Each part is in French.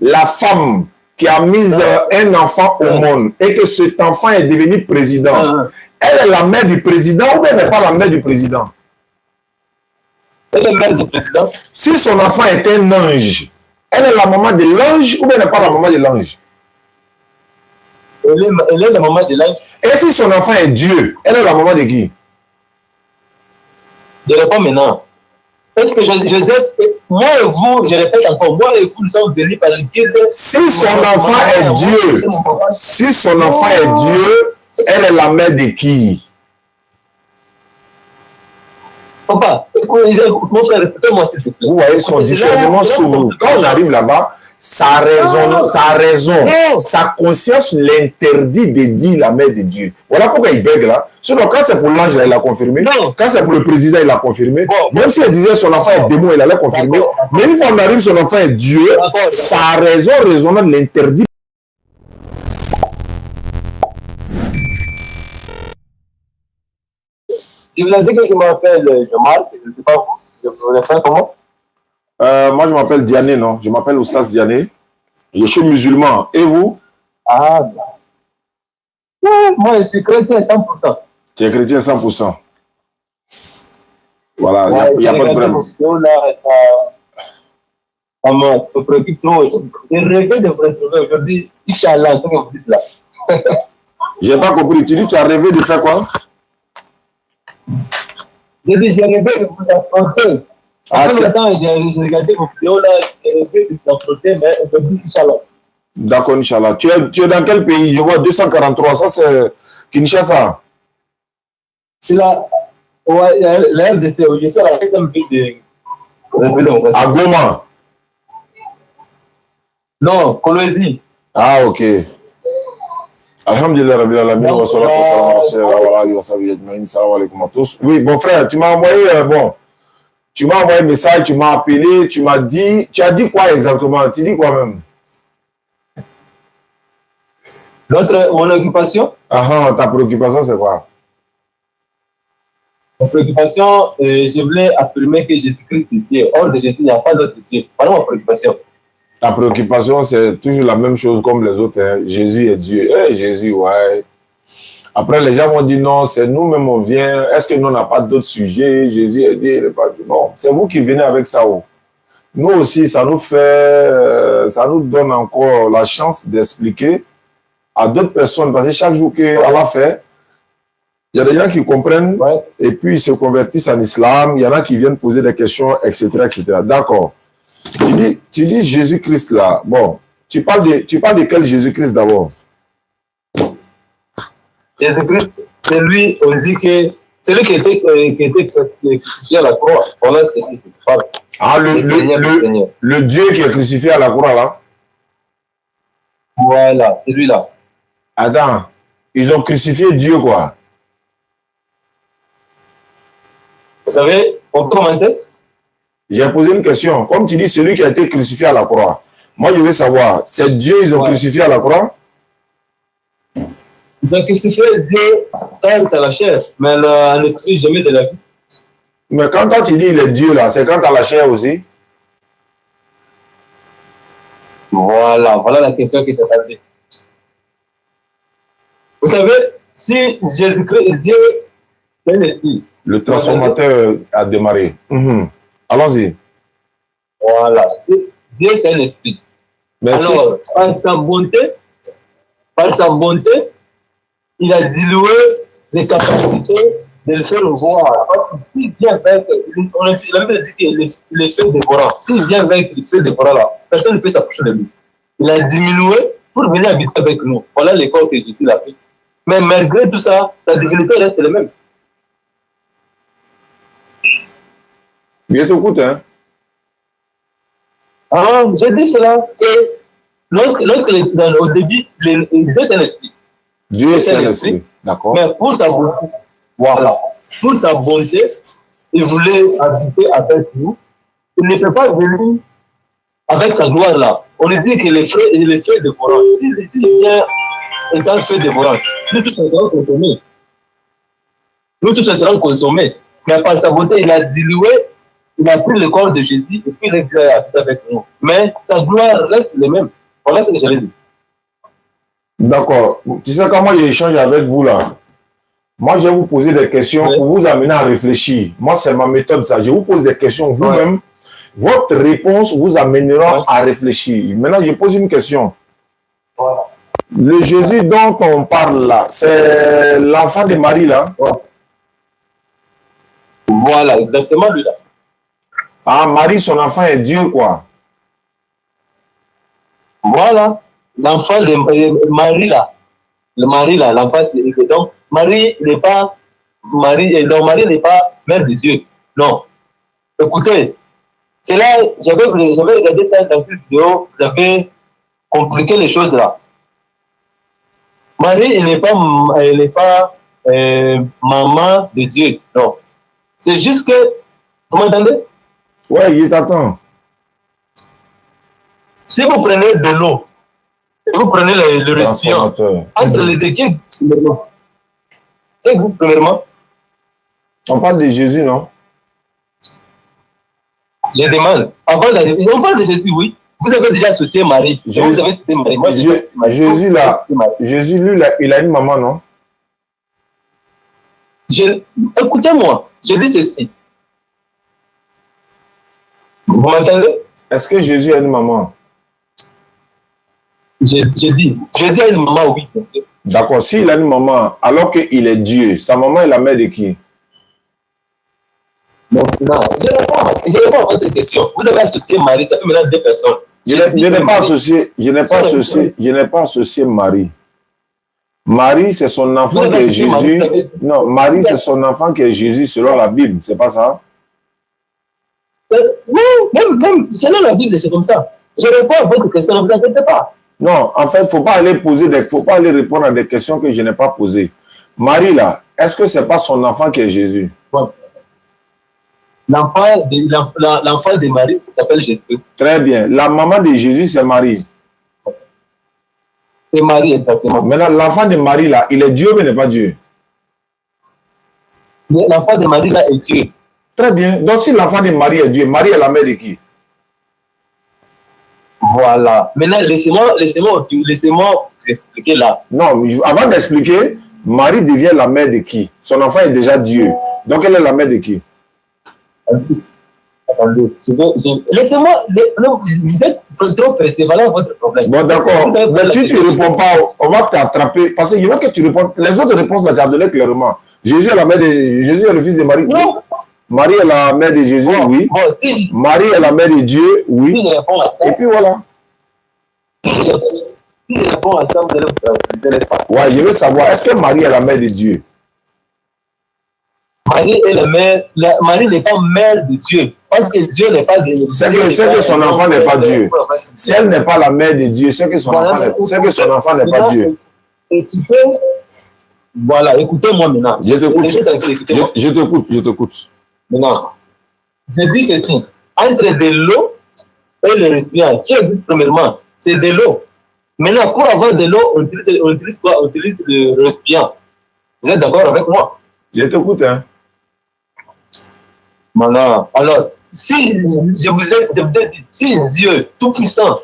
la femme qui a mis un enfant au monde et que cet enfant est devenu président, elle est la mère du président ou bien elle n'est pas la mère du président? Elle est mère du président. Si son enfant est un ange, elle est la maman de l'ange ou bien elle n'est pas la maman de l'ange? Elle est la maman de l'ange. Et si son enfant est Dieu, elle est la maman de qui? Je réponds maintenant. Est-ce que je dis, moi et vous, je répète encore, moi et vous, nous sommes venus par le guide. Si son enfant est Dieu, si son enfant est Dieu, elle est la mère de qui? Papa, mon frère, répétez-moi s'il vous plaît. Vous voyez son discernement sur vous. Quand on arrive là-bas, sa raison, sa conscience l'interdit de dire la mère de Dieu. Voilà pourquoi il bègue là. Sinon, quand c'est pour l'ange, il l'a confirmé. Non. Quand c'est pour le président, il l'a confirmé. Bon, même si elle disait son enfant est démon, il allait confirmer. Mais une fois qu'on arrive, son enfant est Dieu, sa raison raisonnable l'interdit. Je vous ai dit que je m'appelle Jean-Marc, je ne sais pas vous, je vous appelle comment? Moi, je m'appelle Diané, non? Je m'appelle Oustas Diané. Je suis musulman. Et vous? Ah, moi, je suis chrétien à 100%. Tu es chrétien 100%. Voilà, il n'y a pas de problème. Ça me préoccupe trop. Je rêvais de vous retrouver aujourd'hui. Inch'Allah, c'est ce que vous dites là. Je n'ai pas compris. Tu dis que tu as rêvé de faire quoi? J'ai dit, j'ai rêvé de vous affronter. Après le temps, j'ai regardé vos vidéos là, j'ai rêvé de vous affronter, mais aujourd'hui, Inch'Allah. D'accord, Inch'Allah. Tu es dans quel pays? Je vois 243, ça c'est Kinshasa. C'est là, ouais, la RDC, je suis à la 5e ville de... À Goma? Non, Kolwezi. Ah, ok. Alhamdulillah, Rabbil Alamin, wa salatu wa salam, salam alaikum à tous. Oui, bon frère, tu m'as envoyé, tu m'as envoyé un message, tu m'as appelé, tu m'as dit, tu as dit quoi exactement? Tu dis quoi même? Mon occupation? Ta préoccupation, c'est quoi? Mon préoccupation, je voulais affirmer que Jésus-Christ est Dieu. Hors de Jésus, il n'y a pas d'autre Dieu. Voilà ma préoccupation. Ta préoccupation, c'est toujours la même chose comme les autres. Hein. Jésus est Dieu. Jésus, ouais. Après, les gens vont dire non, c'est nous-mêmes, on vient. Est-ce que nous, on n'a pas d'autres sujets? Jésus est Dieu, il n'est pas Dieu. Non, c'est vous qui venez avec ça. Oh. Nous aussi, ça nous fait, ça nous donne encore la chance d'expliquer à d'autres personnes. Parce que chaque jour qu'Allah fait, il y a des gens qui comprennent et puis ils se convertissent en islam. Il y en a qui viennent poser des questions, etc. etc. D'accord. Tu dis Jésus-Christ là. Bon, tu parles de quel Jésus-Christ d'abord? Jésus-Christ, c'est lui, on dit que c'est lui qui était crucifié à la croix. Voilà ce que je parle. Ah, le Dieu qui est crucifié à la croix là? Voilà, c'est lui là. Attends, ils ont crucifié Dieu quoi? Vous savez, on peut commencer? J'ai posé une question. Comme tu dis, celui qui a été crucifié à la croix. Moi, je veux savoir, c'est Dieu ils ont crucifié à la croix? Ils ont crucifié Dieu quand à la chair, mais l'esprit jamais de la vie. Mais quand toi tu dis il est Dieu là, c'est quand à la chair aussi? Voilà la question que j'ai posée. Vous savez, si Jésus-Christ est Dieu, c'est l'esprit. Le transformateur a démarré. Allons-y. Voilà. Dieu, c'est un esprit. Merci. Alors, par sa bonté, il a dilué les capacités de le faire voir. S'il vient vaincre, on a dit que le feu dévorant, s'il vient vaincre le feu dévorant là, personne ne peut s'approcher de lui. Il a diminué pour venir habiter avec nous. Voilà l'école que Jésus a fait. Mais malgré tout ça, sa divinité reste la même. Bien t'écoute, hein? Ah, j'ai dit cela. Et au début, Dieu c'est un esprit. Dieu c'est un esprit. D'accord. Mais pour sa bonté, voilà. Pour sa bonté, il voulait habiter avec nous. Il ne s'est pas venu avec sa gloire là. On lui dit qu'il est feu dévorant. S'il vient étant feu dévorant, nous tous serons consommés. Mais par sa bonté, il a dilué Il a pris le corps de Jésus et puis il est venu avec nous. Mais sa gloire reste le même. Voilà ce que j'allais dire. D'accord. Tu sais comment j'échange avec vous là? Moi, je vais vous poser des questions pour vous amener à réfléchir. Moi, c'est ma méthode, ça. Je vous pose des questions vous-même. Votre réponse vous amènera à réfléchir. Maintenant, je pose une question. Voilà. Le Jésus dont on parle là, c'est l'enfant de Marie là? Voilà, exactement lui là. Ah, Marie, son enfant est Dieu, quoi. Voilà. L'enfant de Marie là. Le mari là, l'enfant, c'est donc Marie n'est pas Marie n'est pas mère de Dieu. Non. Écoutez, c'est là, j'avais regardé ça dans une vidéo, vous avez compliqué les choses là. Marie, elle n'est pas maman de Dieu. Non. C'est juste que, vous m'entendez? Ouais, il t'attend. Si vous prenez de l'eau, vous prenez le récipient, entre les deux, qui existe premièrement? On parle de Jésus, non? Je demande. Avant d'arriver, on parle de Jésus, oui. Vous avez déjà associé Marie. Vous avez cité Marie. Moi, Jésus, là, Jésus, lui, il a une maman, non? Écoutez-moi, je dis ceci. Vous m'entendez? Est-ce que Jésus a une maman? Je dis, Jésus a une maman, oui, bien sûr. D'accord, s'il a une maman, alors qu'il est Dieu, sa maman est la mère de qui? Non, je réponds à votre question. Vous avez associé Marie, ça fait maintenant deux personnes. Je n'ai pas associé Marie. Marie, c'est son enfant qui est Jésus. Non, Marie, c'est son enfant qui est Jésus selon la Bible, c'est pas ça? Non, même selon la Bible, c'est comme ça. Je réponds à votre question, ne vous inquiétez pas. Non, en fait, faut pas aller répondre à des questions que je n'ai pas posées. Marie, là, est-ce que c'est pas son enfant qui est Jésus? Bon. L'enfant de Marie s'appelle Jésus. Très bien. La maman de Jésus, c'est Marie. C'est Marie, exactement. Maintenant, l'enfant de Marie, là, il est Dieu, mais n'est pas Dieu. L'enfant de Marie, là, est Dieu. Très bien. Donc, si l'enfant de Marie est Dieu, Marie est la mère de qui? Voilà. Maintenant, laissez-moi expliquer là. Non, avant d'expliquer, Marie devient la mère de qui? Son enfant est déjà Dieu. Donc, elle est la mère de qui? Attendez. Laissez-moi. Vous êtes trop pressé. Voilà votre problème. Bon, d'accord. Mais si tu ne réponds pas, on va t'attraper. Parce que je veux que tu répondes. Les autres réponses, là, tu as donné clairement. Jésus est la mère de Jésus est le fils de Marie. Non. Marie est la mère de Jésus, oui. Bon, si Marie est la mère de Dieu, oui. Si je réponds à ça, et puis voilà. Si je réponds à ça, vous allez vous faire pas. Ouais, je veux savoir, est-ce que Marie est la mère de Dieu? Marie est la mère. Marie n'est pas mère de Dieu. Parce que Dieu n'est pas de Dieu. C'est que son enfant n'est pas Dieu. Si elle n'est pas la mère de Dieu, c'est que son enfant n'est pas Dieu. Et tu peux. Voilà, écoutez-moi maintenant. Je t'écoute. Maintenant, je dis que si, entre de l'eau et le récipient, qui existe premièrement, c'est de l'eau. Maintenant, pour avoir de l'eau, on utilise quoi? On utilise le récipient. Vous êtes d'accord avec moi? Je t'écoute, hein. Maintenant, alors, si je vous ai dit, si Dieu Tout-Puissant,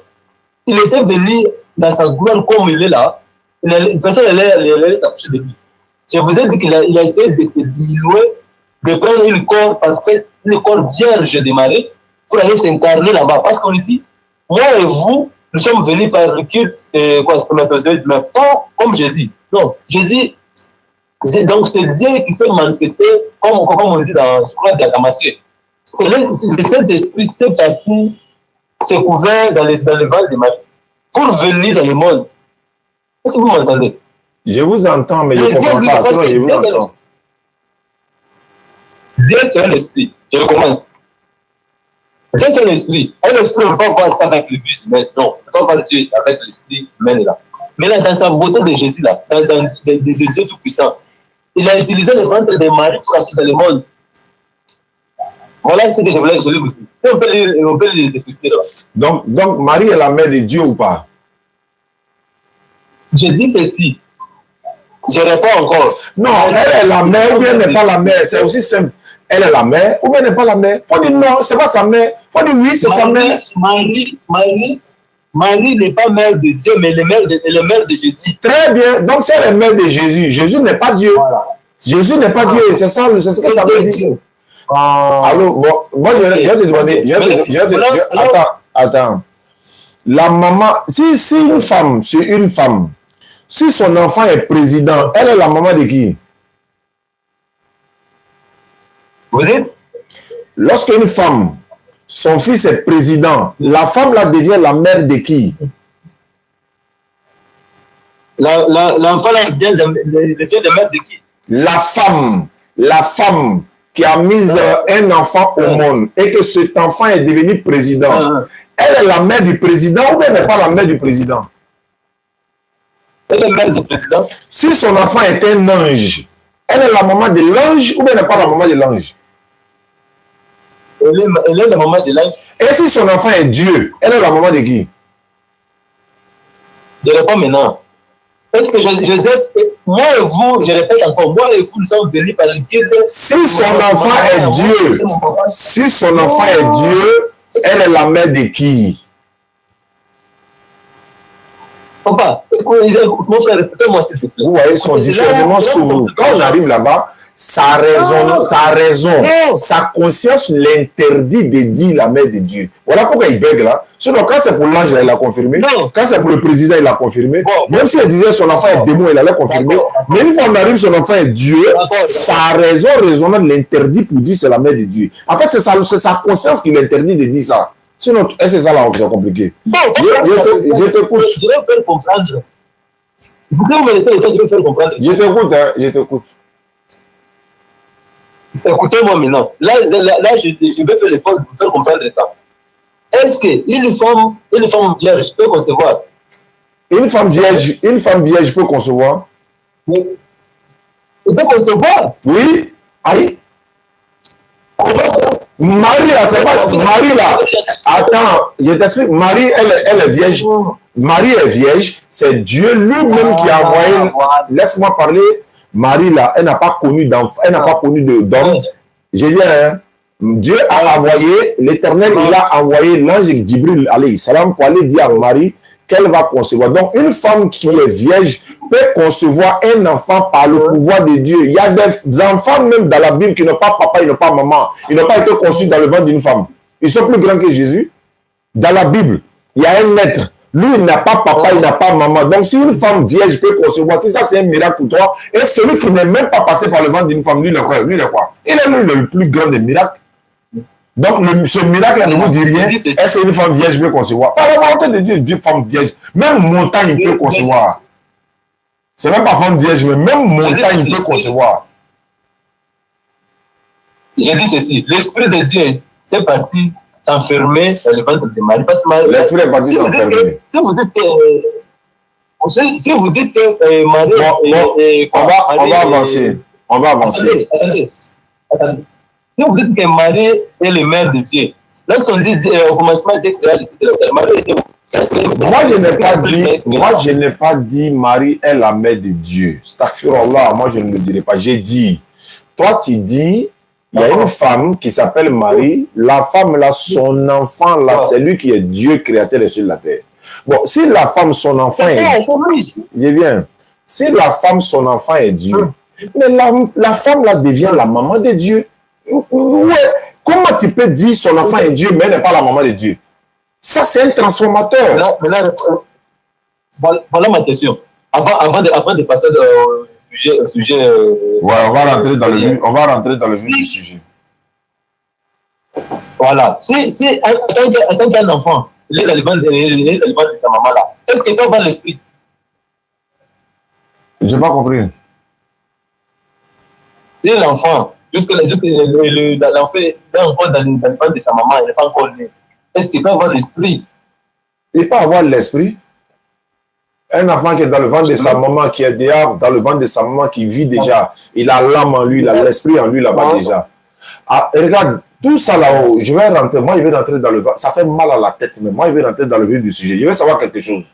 il était venu dans sa gloire comme il est là, personne n'allait s'approcher de lui. Je vous ai dit qu'il a essayé de diluer, de prendre une corps vierge de Marie pour aller s'incarner là-bas. Parce qu'on dit, moi et vous, nous sommes venus par le culte, spermatozoïde, mais pas comme Jésus. Non, Jésus, donc c'est Dieu qui s'est manifesté, comme on dit dans la Damascus. Le Saint-Esprit s'est parti, s'est couvert dans le ventre de Marie pour venir dans le monde. Est-ce que vous m'entendez? Je vous entends, mais je ne comprends pas. Sinon, je vous entends. Dieu, c'est un esprit. Je recommence. Dieu, c'est un esprit. Un esprit, on ne peut pas voir ça avec le bus humain. Non, on ne peut pas voir Dieu avec l'esprit humain là. Mais là, dans sa beauté de Jésus, là, dans Dieu Tout-Puissant, il a utilisé le ventre de Marie pour acheter dans le monde. Voilà ce que je voulais vous dire. On peut les écouter là. Donc, Marie est la mère de Dieu ou pas? Je dis ceci. Je réponds encore. Non, elle est la mère ou bien elle n'est pas la mère. C'est aussi simple. elle est la mère, ou bien elle n'est pas la mère. Il faut dire non, c'est pas sa mère. Il faut dire oui, c'est sa mère. Marie n'est pas mère de Dieu, mais elle est mère de Jésus. Très bien. Donc, c'est la mère de Jésus. Jésus n'est pas Dieu. Voilà. Jésus n'est pas Dieu. C'est ça, c'est ce que ça veut dire. Alors, bon, moi, je vais te demander. Attends. La maman, si une femme, si son enfant est président, elle est la maman de qui? Vous dites? Lorsqu'une femme, son fils est président, la femme là devient la mère de qui? L'enfant là devient la mère de qui? La femme qui a mis un enfant au monde et que cet enfant est devenu président. Elle est la mère du président ou bien elle n'est pas la mère du président? Elle est la mère du président. Si son enfant est un ange, elle est la maman de l'ange ou bien elle n'est pas la maman de l'ange? Elle est la maman de l'ange. Et si son enfant est Dieu, elle est la maman de qui? Je réponds maintenant. Est-ce que moi et vous, je répète encore, moi et vous, nous sommes venus par le guide. Si son enfant est Dieu, elle est la mère de qui? Papa, mon frère, répétez-moi s'il vous plaît. Vous voyez son discernement s'ouvre. Quand on arrive là-bas, sa raison, sa conscience l'interdit de dire la mère de Dieu. Voilà pourquoi il bègue là. Sinon, quand c'est pour l'ange, il l'a confirmé. Non. Quand c'est pour le président, il l'a confirmé. Bon, même si elle disait son enfant est démon, il allait confirmer. Mais une fois qu'on arrive, son enfant est Dieu, sa raison raisonnable l'interdit pour dire c'est la mère de Dieu. En fait, c'est sa conscience qui l'interdit de dire ça. Sinon, c'est ça là, c'est compliqué. Bon, je t'écoute. Je vais faire comprendre. Vous pouvez me laisser le temps, je vais faire comprendre. Je t'écoute. Écoutez-moi maintenant. Là, je vais faire l'effort de vous faire comprendre ça. Est-ce qu'une femme vierge peut concevoir? Une femme vierge peut concevoir? Oui. Elle peut concevoir? Oui. Aïe. Marie là, c'est pas Marie là. Attends, je t'explique. Marie, elle est vierge. Marie est vierge. C'est Dieu lui-même qui a envoyé. Laisse-moi parler. Marie là, elle n'a pas connu d'enfant, elle n'a pas connu d'homme. Je dis, Dieu a envoyé, l'Éternel, il a envoyé l'ange Jibril alayhi salam pour aller dire à Marie qu'elle va concevoir. Donc, une femme qui est vierge peut concevoir un enfant par le pouvoir de Dieu. Il y a des enfants même dans la Bible qui n'ont pas papa, ils n'ont pas maman. Ils n'ont pas été conçus dans le ventre d'une femme. Ils sont plus grands que Jésus. Dans la Bible, il y a un être. Lui, il n'a pas papa, il n'a pas maman. Donc, si une femme vierge peut concevoir, si ça, c'est un miracle pour toi, et celui qui n'est même pas passé par le ventre d'une femme, lui, il est quoi? Il est le plus grand des miracles. Donc, ce miracle ne vous dit rien. Est-ce qu'une femme vierge peut concevoir? Par la volonté de Dieu, une femme vierge. Même montagne peut concevoir. C'est même pas femme vierge, mais même montagne peut concevoir. J'ai dit ceci. L'Esprit de Dieu, c'est parti s'enfermer dans le ventre de Marie. L'Esprit est parti s'enfermer. Si vous dites que Marie... On va avancer. On va avancer. Attendez. Si vous dites que Marie est le mère de Dieu, lorsqu'on dit au commencement, Dieu créa le ciel, Marie était où? Moi, je n'ai pas dit Marie est la mère de Dieu. Astaghfirullah, moi, je ne le dirai pas. J'ai dit, toi, tu dis, il y a une femme qui s'appelle Marie. La femme, là, son enfant, là, c'est lui qui est Dieu, créateur des cieux et de la terre. Bon, si la femme, son enfant est... Je viens. Si la femme, son enfant est Dieu, mais la femme, là, devient la maman de Dieu. Ouais. Comment tu peux dire son enfant est Dieu, mais elle n'est pas la maman de Dieu? Ça, c'est un transformateur. Voilà ma question. Avant de passer au sujet... Ouais, on va rentrer dans le vif du sujet. Voilà. Si en tant qu'un enfant, les aliments de sa maman là, est-ce qu'il peut avoir l'esprit? Je n'ai pas compris. Si l'enfant, jusque l'enfant est encore dans le ventre de sa maman, il n'est pas encore né, est-ce qu'il peut avoir l'esprit? Il peut avoir l'esprit. Un enfant qui est dans le ventre de sa maman, qui est déjà dans le ventre de sa maman, qui vit déjà, il a l'âme en lui, il a l'esprit en lui là-bas déjà. Ah, regarde, tout ça là-haut, je vais rentrer dans le ventre, ça fait mal à la tête, mais moi je vais rentrer dans le vif du sujet. Je vais savoir quelque chose.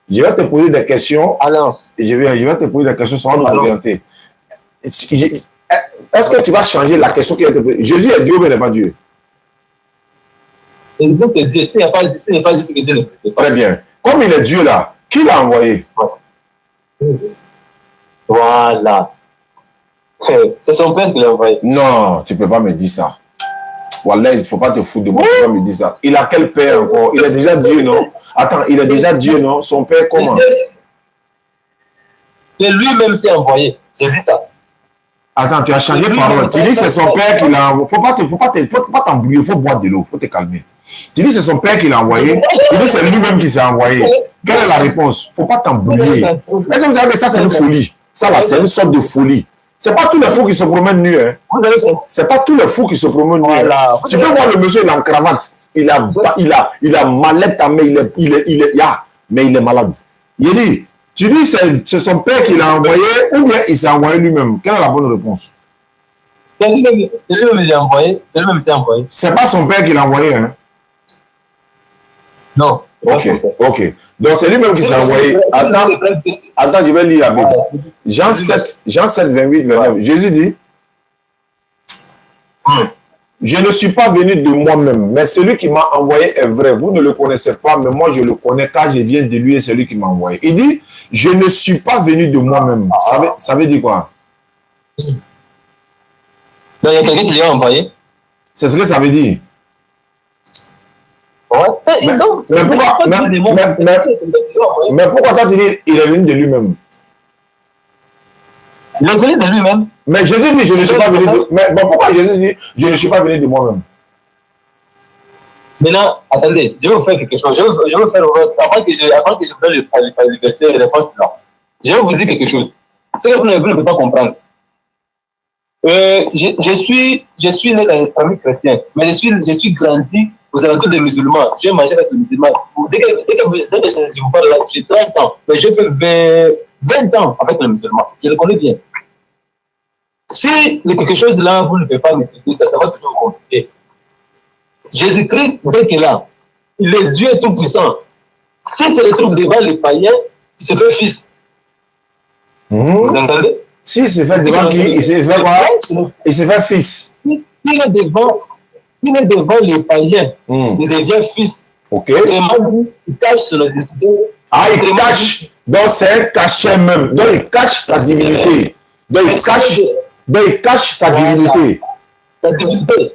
Je vais te poser des questions. Alors, et je vais te poser des questions, ça va nous orienter. est-ce que tu vas changer la question qui a été posée? Jésus est Dieu ou il n'est pas Dieu? Et donc, Dieu, s'il n'est pas Dieu, c'est que Dieu n'existe pas. Très bien. Comme il est Dieu là, qui l'a envoyé? Voilà. C'est son père qui l'a envoyé. Non, tu ne peux pas me dire ça. Wallah, il ne faut pas te foutre de moi, tu ne peux pas me dire ça. Il a quel père encore? Il est déjà Dieu, non? Attends, il est déjà Dieu, non? Son père, comment? Et lui-même s'est envoyé. J'ai dit ça. Attends, tu as changé de parole. Tu dis c'est son père qui l'a envoyé. Faut pas t'embrouiller, il faut boire de l'eau, il faut te calmer. Tu dis c'est son père qui l'a envoyé. Tu dis c'est lui-même qui s'est envoyé. Quelle est la réponse? Il ne faut pas t'embrouiller. Est-ce que vous savez que ça, c'est une folie? Ça, là, c'est une sorte de folie. Ce n'est pas tous les fous qui se promènent nus. Hein. Ce n'est pas tous les fous qui se promènent nus. Voilà. Hein. Tu peux voir le monsieur, il est en cravate. Il a mallette à main, mais il est malade. Il dit, tu dis c'est son père qui l'a envoyé ou bien il s'est envoyé lui-même? Quelle est la bonne réponse? C'est lui-même qui l'a envoyé. C'est lui-même qui s'est envoyé. C'est pas son père qui l'a envoyé. Hein? Non. Ok. Donc c'est lui-même qui s'est envoyé. Attends, je vais lire la Bible. Jean 7, 28, 29. Jésus dit, je ne suis pas venu de moi-même, mais celui qui m'a envoyé est vrai. Vous ne le connaissez pas, mais moi je le connais car je viens de lui et celui qui m'a envoyé. Il dit, je ne suis pas venu de moi-même. Ça veut dire quoi? Donc il y a quelqu'un qui lui a envoyé. C'est ce que ça veut dire. Ouais. Mais pourquoi toi tu dis il est venu de lui-même? Il est venu de lui-même. Mais Jésus dit je ne suis pas venu de... Mais pourquoi Jésus dit je ne suis pas venu de moi-même? Maintenant, attendez, je vais vous faire quelque chose. Je vais vous faire avant que je vous donne le verset et les réponses là. Je vais vous dire quelque chose. Ce que vous ne pouvez pas comprendre. Je suis né dans une famille chrétienne, mais je suis grandi aux alentours des musulmans. J'ai mangé avec les musulmans. Dès que je vous parle là, j'ai 30 ans, mais j'ai fait 20 ans avec les musulmans. Je le connais bien. Si quelque chose là, vous ne pouvez pas m'expliquer, ça va toujours vous compliquer. Jésus-Christ, dès qu'il est là, il est Dieu tout-puissant. S'il se retrouve devant les païens, il se fait fils. Vous entendez? S'il se fait devant qui? Il se fait quoi? Il se fait fils. Il est devant les païens. Il devient fils. Ok. Il cache son identité. Ah, il cache. Donc c'est un cachet même. Donc il cache sa divinité. Donc il cache sa divinité. Sa divinité.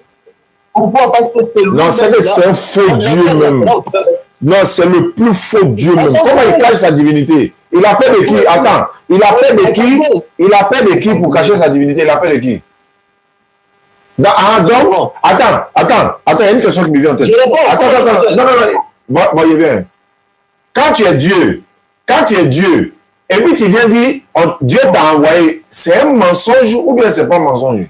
Pourquoi? Parce que c'est lui. Non, c'est un faux Dieu même. Non, c'est le plus faux Dieu même. Comment il cache sa divinité? Il appelle de qui? Attends. Il appelle de qui? Il appelle de qui pour cacher sa divinité? Il appelle de qui? Donc, attends, il y a une question qui me vient en tête. Attends. Non. Voyez bien. Quand tu es Dieu, et puis tu viens dire, Dieu t'a envoyé, c'est un mensonge ou bien c'est pas un mensonge?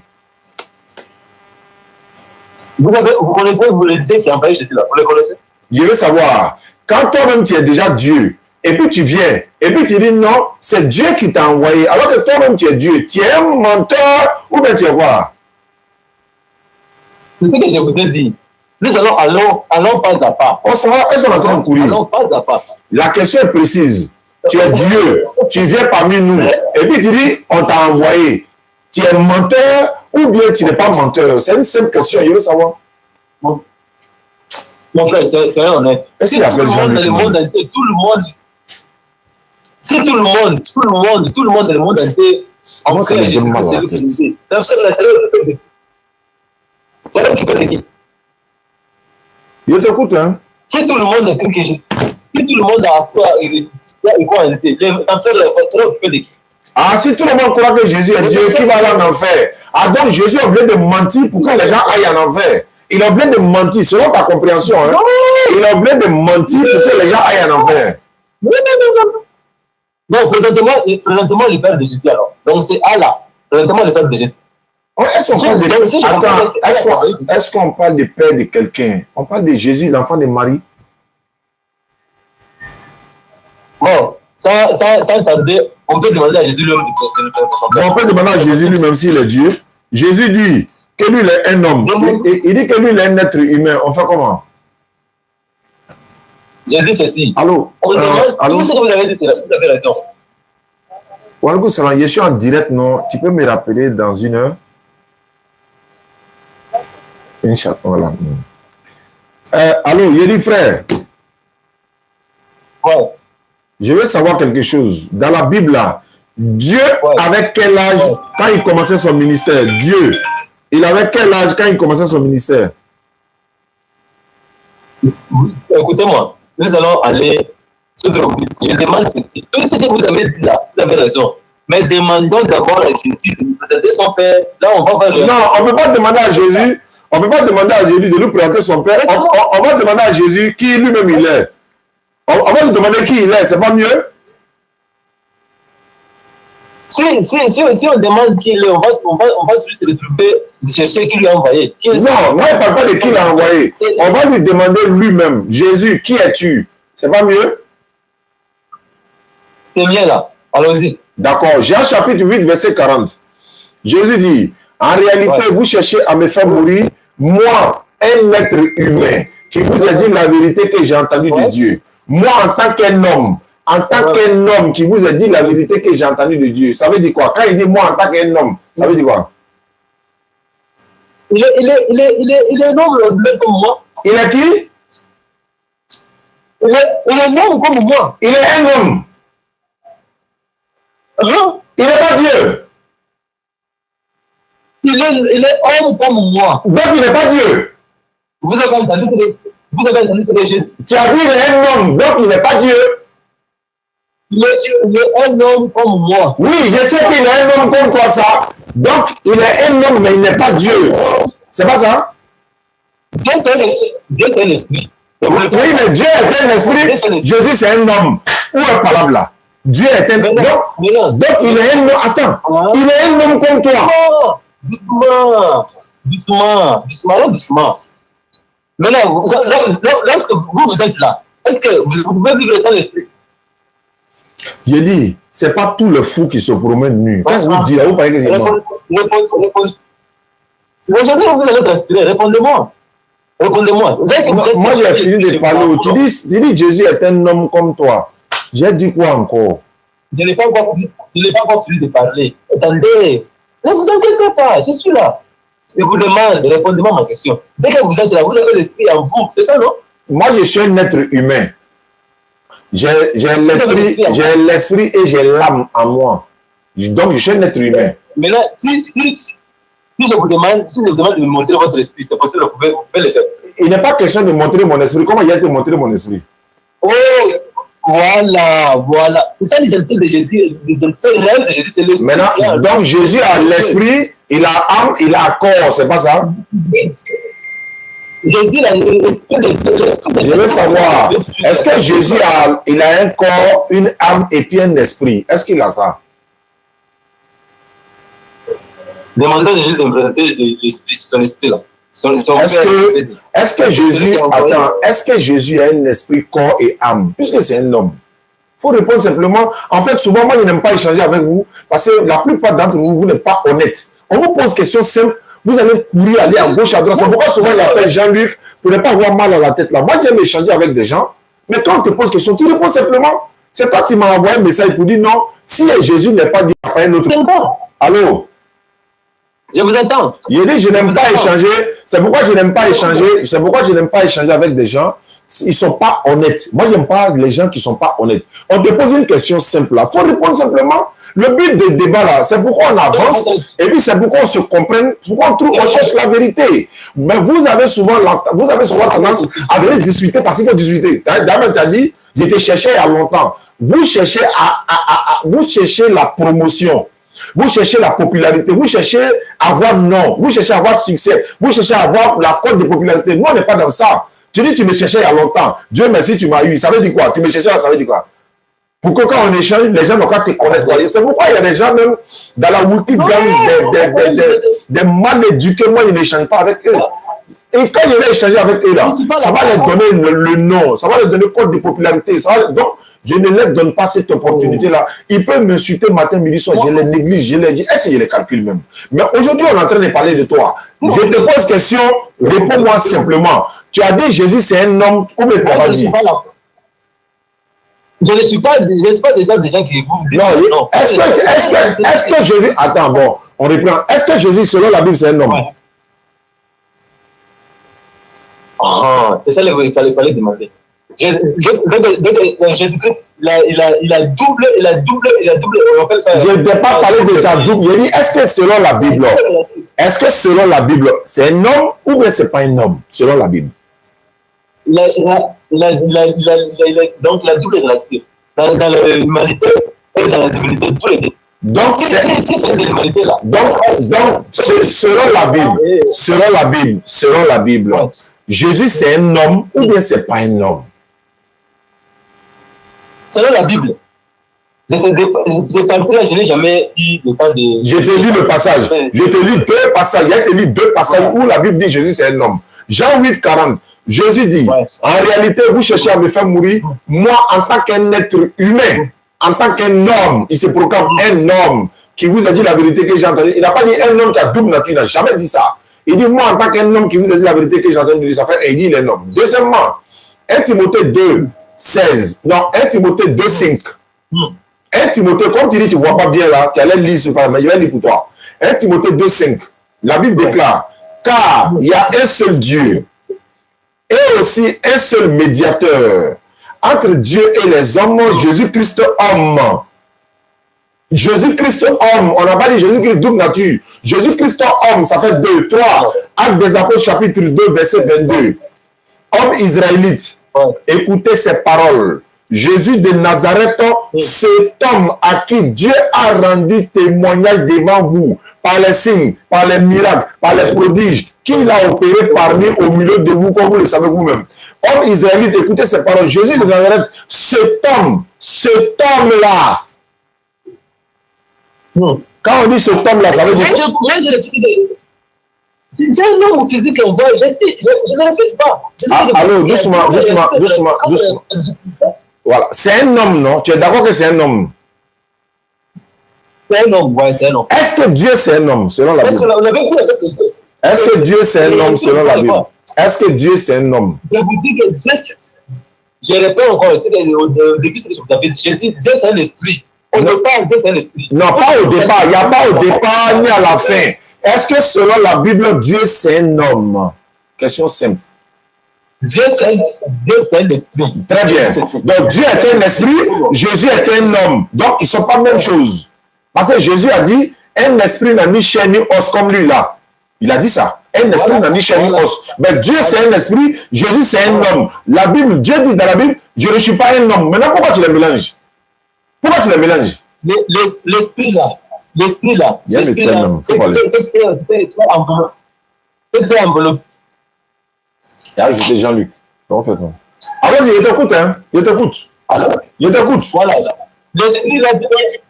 Vous connaissez, vous le dites, qui a envoyé Jésus là. Vous le connaissez? Je veux savoir, quand toi-même tu es déjà Dieu, et puis tu viens, et puis tu dis non, c'est Dieu qui t'a envoyé, alors que toi-même tu es Dieu, tu es un menteur ou bien tu es quoi? C'est ce que je vous ai dit. Nous allons pas à pas. On s'en va, elles sont en train de courir. Allons pas à pas. La question est précise. Tu es Dieu, tu viens parmi nous, et puis tu dis, on t'a envoyé. Tu es menteur ou bien tu n'es pas menteur? C'est une simple question, je veux savoir. Mon frère, c'est honnête. Si tout le monde dans le monde entier, tout le monde dans le monde entier, moi, ça me donne mal à la tête. C'est là qui fait de qui? Je t'écoute, hein? Si tout le monde est que si tout le monde a quoi, il croit en Dieu, fait de qui? Ah, si tout le monde croit que Jésus est Dieu, qui va aller en enfer? Ah, donc Jésus est obligé de mentir pour que les gens aillent en enfer. Il est obligé de mentir, selon ta compréhension. Hein? Il est obligé de mentir pour que les gens aillent en enfer. Non. Non, présentement, le Père de Jésus, alors. Donc c'est Allah. Présentement, le Père de Jésus. Est-ce qu'on parle de père de quelqu'un? On parle de Jésus, l'enfant de Marie? Bon, sans tarder, on peut demander à Jésus lui-même de on peut demander à Jésus lui-même s'il est Dieu. Jésus dit que lui, il est un homme. Il dit que lui, il est un être humain. On fait comment? Jésus fait si. Allô? Allô? Tout ce que vous avez dit, c'est vous avez raison. Je suis en direct, non? Tu peux me rappeler dans 1 heure? Inch'Allah. Voilà. Allô, Yéli frère. Ouais. Je veux savoir quelque chose. Dans la Bible, là, Dieu, avec quel âge, quand il commençait son ministère, Dieu, il avait quel âge quand il commençait son ministère? Écoutez-moi, nous allons aller tout droit. Je demande ceci. Tout ce que vous avez dit là, vous avez raison. Mais demandons d'abord à Jésus de nous présenter son Père. Là, on va faire le... Non, on ne peut pas demander à Jésus. On ne peut pas demander à Jésus de nous présenter son Père. On va demander à Jésus qui lui-même il est. On va lui demander qui il est, c'est pas mieux? Si on demande qui il est, on va juste se retrouver de chercher qui lui a envoyé. Non, moi je ne parle pas de qui l'a envoyé. On va lui demander lui-même. Jésus, qui es-tu? C'est pas mieux? C'est bien là. Allons-y. D'accord. Jean chapitre 8, verset 40. Jésus dit, en réalité, vous cherchez à me faire mourir, moi, un être humain, qui vous a dit la vérité que j'ai entendue de Dieu. Moi, en tant qu'un homme, qui vous a dit la vérité que j'ai entendue de Dieu. Ça veut dire quoi? Quand il dit moi en tant qu'un homme, ça veut dire quoi? Il est un homme comme moi. Il est qui? Il est un homme comme moi. Il est un homme. Il n'est pas Dieu. Il est homme comme moi. Donc il n'est pas Dieu. Vous avez entendu ce que j'ai dit. Tu as dit il est un homme, donc il n'est pas Dieu. Il est un homme comme moi. Oui, je sais qu'il est un homme comme toi, ça. Donc il est un homme, mais il n'est pas Dieu. C'est pas ça? Dieu est un esprit. Oui, mais Dieu est un esprit. Jésus, c'est un homme. Où est la parole là? Dieu est un homme. Donc il est un homme. Attends. Il est un homme comme toi. Doucement. Maintenant, lorsque vous êtes là, est-ce que vous pouvez vivre sans l'esprit? J'ai dit, c'est pas tout le fou qui se promène nu. Qu'est-ce que vous dites là? Vous parlez que c'est moi. Aujourd'hui, vous allez transpirer. Répondez-moi. Moi, j'ai fini de parler. Tu dis Jésus est un homme comme toi. J'ai dit quoi encore? Je n'ai pas encore fini de parler. Attendez. Ne vous inquiétez pas, je suis là. Je vous demande, répondez-moi à ma question. Dès que vous êtes là, vous avez l'esprit en vous, c'est ça, non? Moi, je suis un être humain. J'ai l'esprit et j'ai l'âme en moi. Donc, je suis un être humain. Mais là, si je vous demande de me montrer votre esprit, c'est possible, vous pouvez le faire. Il n'est pas question de montrer mon esprit. Comment il a été montré mon esprit? Oh, voilà. C'est ça l'identité de Jésus. L'identité réelle de Jésus, c'est l'esprit. Maintenant, donc Jésus a l'esprit, il a âme, il a corps, c'est pas ça? J'ai dit l'esprit. Je veux savoir, est-ce que Jésus a un corps, une âme et puis un esprit? Est-ce qu'il a ça? Demandez à Jésus de me présenter son esprit là. Est-ce que Jésus a un esprit, corps et âme, puisque c'est un homme? Il faut répondre simplement. En fait, souvent, moi, je n'aime pas échanger avec vous parce que la plupart d'entre vous, vous n'êtes pas honnête. On vous pose question simple, vous allez courir, aller à gauche, à droite. C'est pourquoi souvent, il appelle Jean-Luc pour ne pas avoir mal à la tête là. Moi, j'aime échanger avec des gens, mais quand on te pose question, tu réponds simplement. C'est toi qui m'as envoyé un message pour dire non, si Jésus n'est pas Dieu, il n'y a pas un autre. Allô? Je vous entends. Je dis, je n'aime pas échanger. C'est pourquoi je n'aime pas échanger. C'est pourquoi je n'aime pas échanger avec des gens. Ils ne sont pas honnêtes. Moi, je n'aime pas les gens qui ne sont pas honnêtes. On te pose une question simple là. Il faut répondre simplement. Le but du débat là, c'est pourquoi on avance. Et puis c'est pourquoi on se comprenne. Pourquoi on cherche la vérité. Mais vous avez souvent tendance à venir discuter parce qu'il faut discuter. Damien t'a dit, je te cherchais il y a longtemps. Vous cherchez vous cherchez la promotion. Vous cherchez la popularité, vous cherchez à avoir nom, vous cherchez à avoir succès, vous cherchez à avoir la cote de popularité. Nous, on n'est pas dans ça. Tu dis, tu me cherchais il y a longtemps. Dieu merci, tu m'as eu. Ça veut dire quoi? Tu me cherchais là, ça veut dire quoi? Pour que quand on échange, les gens n'ont qu'à te connaître. C'est pourquoi il y a des gens même dans la multitude des mal éduqués. Moi, je n'échange pas avec eux. Et quand je vais échanger avec eux là, ça va leur donner le nom, ça va leur donner cote de popularité. Donc, je ne leur donne pas cette opportunité-là. Ils peuvent m'insulter matin, midi, soir. Je les néglige, je les dis. Est-ce que je les calcule même? Mais aujourd'hui, on est en train de parler de toi. Je te pose question, réponds-moi simplement. Tu as dit Jésus, c'est un homme. Combien tu as dit? Je ne suis pas déjà des gens qui vous disent. Non. Est-ce que Jésus. Attends, bon, on reprend. Est-ce que Jésus, selon la Bible, c'est un homme? C'est ça qu'il fallait demander. Jésus-Christ, il a doublé. On appelle ça. Je ne vais pas parler de ta double. Je dis, est-ce que selon la Bible, c'est un homme ou bien c'est pas un homme, selon la Bible? Donc, la double réalité. Dans l'humanité et dans la divinité, tous les deux. Donc, selon la Bible, Jésus c'est un homme ou bien c'est pas un homme? Selon la Bible, de parties-là, je n'ai jamais eu le temps de... Je te lis le passage. Je te lis deux passages. Je te lis deux passages où la Bible dit Jésus c'est un homme. Jean 8, 40. Jésus dit, en réalité, vous cherchez à me faire mourir. Moi, en tant qu'un être humain, en tant qu'un homme, il se proclame un homme qui vous a dit la vérité que j'ai entendue. Il n'a pas dit un homme qui a double nature, il n'a jamais dit ça. Il dit, moi, en tant qu'un homme qui vous a dit la vérité que j'ai entendue, ça fait, et il dit, il est un homme. Deuxièmement, 1 Timothée 2, 16. Non, 1 Timothée 2, 5. 1 Timothée, comme tu dis, tu ne vois pas bien là, tu allais lire, mais je vais lire pour toi. 1 Timothée 2, 5. La Bible déclare, car il y a un seul Dieu et aussi un seul médiateur entre Dieu et les hommes, Jésus-Christ homme. Jésus-Christ homme, on n'a pas dit Jésus-Christ double nature. Jésus-Christ homme, ça fait 2, 3. Actes des Apôtres chapitre 2, verset 22. Homme israélite, écoutez ces paroles. Jésus de Nazareth, cet homme à qui Dieu a rendu témoignage devant vous, par les signes, par les miracles, par les prodiges, qu'il a opéré parmi au milieu de vous, comme vous le savez vous-même. Homme israélite, écoutez ces paroles. Jésus de Nazareth, cet homme-là. Quand on dit cet homme-là, ça veut dire... C'est un homme physique qu'on voit, je ne refuse pas. Allô, doucement. Voilà, c'est un homme, non? Tu es d'accord que c'est un homme? C'est un homme, ouais, c'est un homme. Est-ce que Dieu c'est un homme, selon la Bible? Est-ce que Dieu c'est un homme, selon la Bible? Est-ce que Dieu c'est un homme? Je vous dis que Dieu, je réponds encore, je dis Dieu c'est un esprit. Au départ, Dieu c'est un esprit. Non, pas au départ, il n'y a pas au départ ni à la fin. Est-ce que selon la Bible, Dieu c'est un homme? Question simple. Dieu c'est un esprit. Très bien. Donc Dieu est un esprit, Jésus est un homme. Donc ils ne sont pas la même chose. Parce que Jésus a dit, un esprit n'a ni chair ni os comme lui là. Il a dit ça. Un esprit n'a ni chair ni os. Mais Dieu c'est un esprit, Jésus c'est un homme. La Bible, Dieu dit dans la Bible, je ne suis pas un homme. Maintenant pourquoi tu les mélanges? Pourquoi tu les mélanges? L'esprit là. L'esprit là. Il y a le terme. C'est enveloppe. Il a ajouté Jean-Luc. On fait ça. Ah vas-y, il t'écoute, hein. Il t'écoute. Alors, il t'écoute. Voilà. L'esprit là,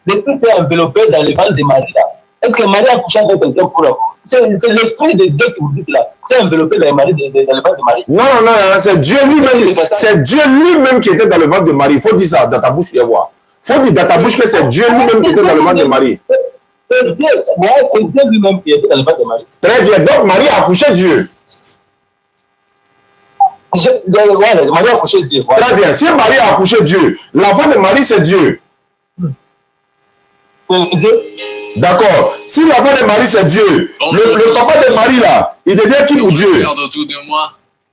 l'esprit est enveloppé dans le ventre de Marie là. Est-ce que Marie a couché avec quelqu'un pour la... C'est l'esprit de Dieu que vous dites là. C'est enveloppé dans le ventre de Marie. Non, c'est Dieu lui-même. C'est Dieu lui-même qui était dans le ventre de Marie. Il faut dire ça dans ta bouche, viens voir. Il faut dire dans ta bouche que c'est Dieu lui-même qui était dans le ventre de Marie. C'est Dieu lui-même qui était dans le ventre de Marie. Très bien. Donc Marie a accouché Dieu. Marie a accouché Dieu. Très bien. Si Marie a accouché Dieu, l'enfant de Marie c'est Dieu. D'accord. Si l'enfant de Marie c'est Dieu, le papa de Marie là, il devient qui pour Dieu? Je regarde autour de moi,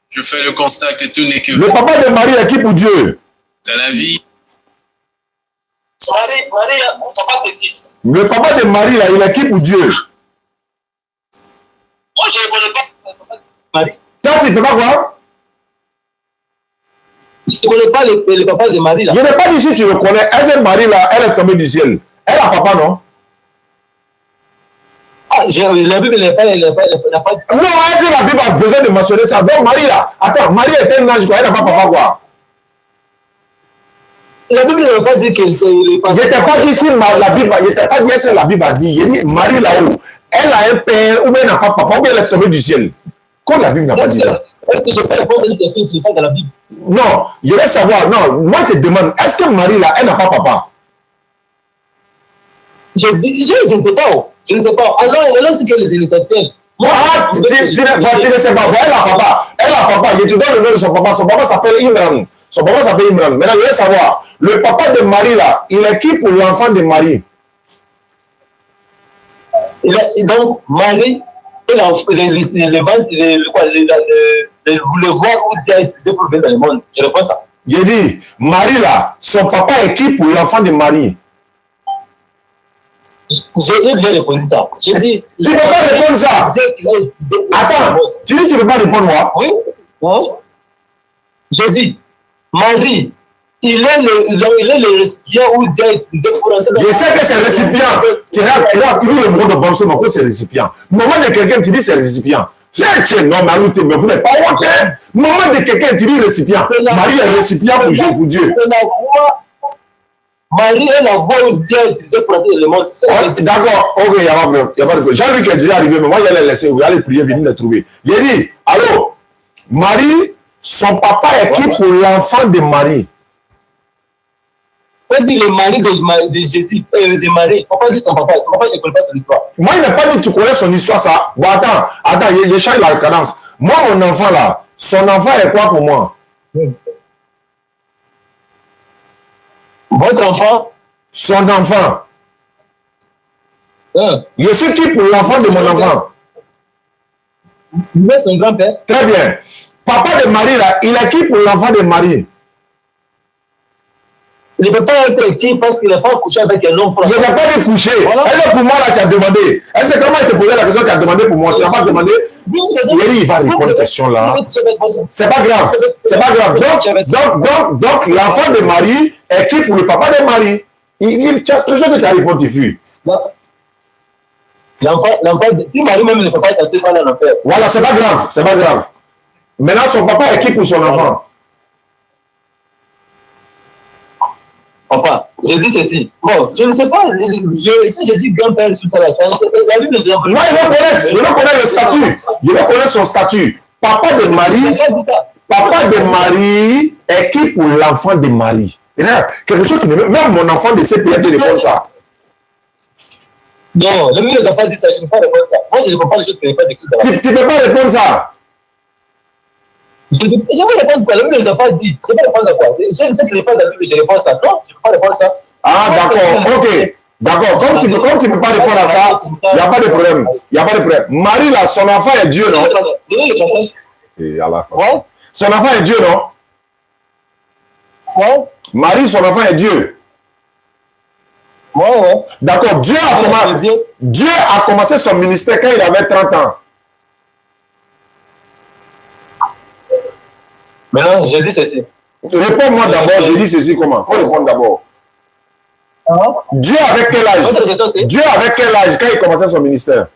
je fais le constat que tout n'est que... Le papa de Marie est qui pour Dieu? C'est la vie. Marie, mon papa c'est qui? Le papa de Marie là, il est qui pour Dieu? Moi je ne connais pas le papa de Marie. Toi tu ne fais pas quoi? Je ne connais pas le papa de Marie là. Je n'ai pas dit si tu le connais. Est-ce que Marie là, elle est tombée du ciel? Elle a papa, non? Ah, la Bible n'a pas dit ça. Non, est-ce que la Bible a besoin de mentionner ça? Donc Marie là, attends, Marie est un ange quoi, elle n'a pas papa quoi? La Bible n'a pas dit qu'elle... Je t'ai pas dit si la Bible, je t'ai pas dit si la Bible a dit. Il dit Marie là-haut, elle a un père ou bien elle n'a pas papa ou bien elle est tombée du ciel. Comme la Bible n'a pas dit ça. Est-ce que je peux répondre à une question sur ça dans la Bible? Non, je vais savoir. Non, moi je te demande, est-ce que Marie là, elle n'a pas papa? Je ne sais pas. Je ne sais pas. Alors c'est que les initiatives. Ah, tu ne sais pas. Elle a papa. Elle a papa. Je te donne le nom de son papa. Son papa s'appelle Imran. Son papa s'appelle Imran. Maintenant, je vais savoir. Le papa de Marie là, il est qui pour l'enfant de Marie? Donc, Marie, le voir où Dieu a utilisé pour venir dans le monde. Je réponds ça. J'ai dit, Marie là, son papa est qui pour l'enfant de Marie? J'ai déjà répondu ça. J'ai dit. Tu ne peux pas répondre ça. Attends, tu dis que tu ne peux pas répondre moi? Oui. Hein? Je dis, Marie, il est le récipient où Dieu a utilisé pour entrer dans Je sais que c'est le récipient. Tu regardes, le monde de Bamso, mais c'est le récipient. Moment de quelqu'un, tu dis c'est le récipient. Tiens, non, mais vous n'êtes pas honte. Moment de quelqu'un, tu dis récipient. Marie est récipient pour Dieu. Marie est la voie où Dieu a utilisé pour entrer dans le monde. D'accord, ok, il n'y a pas de problème. Jean-Luc est déjà arrivé, mais moi, j'allais laisser, vous allez prier, venir le trouver. Il dit, allô, Marie, son papa est qui pour l'enfant de Marie? On dit le mari de Jésus, de Marie. Il ne faut pas dire son papa. Son papa, je ne connais pas son histoire. Moi, il n'a pas dit que tu connais son histoire, ça. Bon, attends, il change la cadence. Moi, mon enfant, là, son enfant est quoi pour moi? Votre enfant? Son enfant. Je sais qui pour l'enfant de mon enfant? Il est son grand-père. Très bien. Papa de Marie, là, il est qui pour l'enfant de Marie? Il ne peut pas être qui parce qu'il n'a pas couché avec un homme. Il n'a pas de coucher. Voilà. Est-ce que pour moi, là, tu as demandé? Est-ce que comment il te posait la question, tu as demandé pour moi? Tu n'as pas demandé? Il va répondre à cette question-là. C'est pas grave. C'est pas grave. Donc, l'enfant de Marie est qui pour le papa de Marie? Tu as toujours que tu as répondu, tu L'enfant, si Marie même ne peut pas être assez par l'enfant. Voilà, c'est pas grave. C'est pas grave. Maintenant, son papa est qui pour son enfant? Enfin, je dis ceci. Bon, je ne sais pas. Si je dis grand-père sur ça, la Bible ne dit pas. Moi, je veux connaître le statut. Je veux connaître son statut. Papa de Marie est qui pour l'enfant de Marie? Quelque chose qui ne... Même mon enfant de CPF répond ça. Non, le Bible ne a pas dit ça. Je ne peux pas répondre ça. Moi, je ne comprends pas les choses qui ne sont pas décrites. Tu ne peux pas répondre ça. Je vais répondre quoi? Le Bible ne a pas dit. Je ne peux pas répondre à quoi? Je ne sais qu'il n'est pas dans la Bible, je réponds ça. Non, je ne peux pas répondre ça. Ah, d'accord, ok. D'accord, comme tu ne peux pas répondre à ça, il n'y a pas de problème. Il n'y a pas de problème. Marie, là, son enfant est Dieu, non? Et Allah. Ouais. Son enfant est Dieu, non? Ouais. Marie, son enfant est Dieu. Ouais. D'accord, Dieu a commencé son ministère quand il avait 30 ans. Maintenant, je dis ceci. Réponds-moi d'abord, je dis ceci comment? Il faut répondre d'abord. Dieu avec quel âge? Dieu avec quel âge quand il commençait son ministère?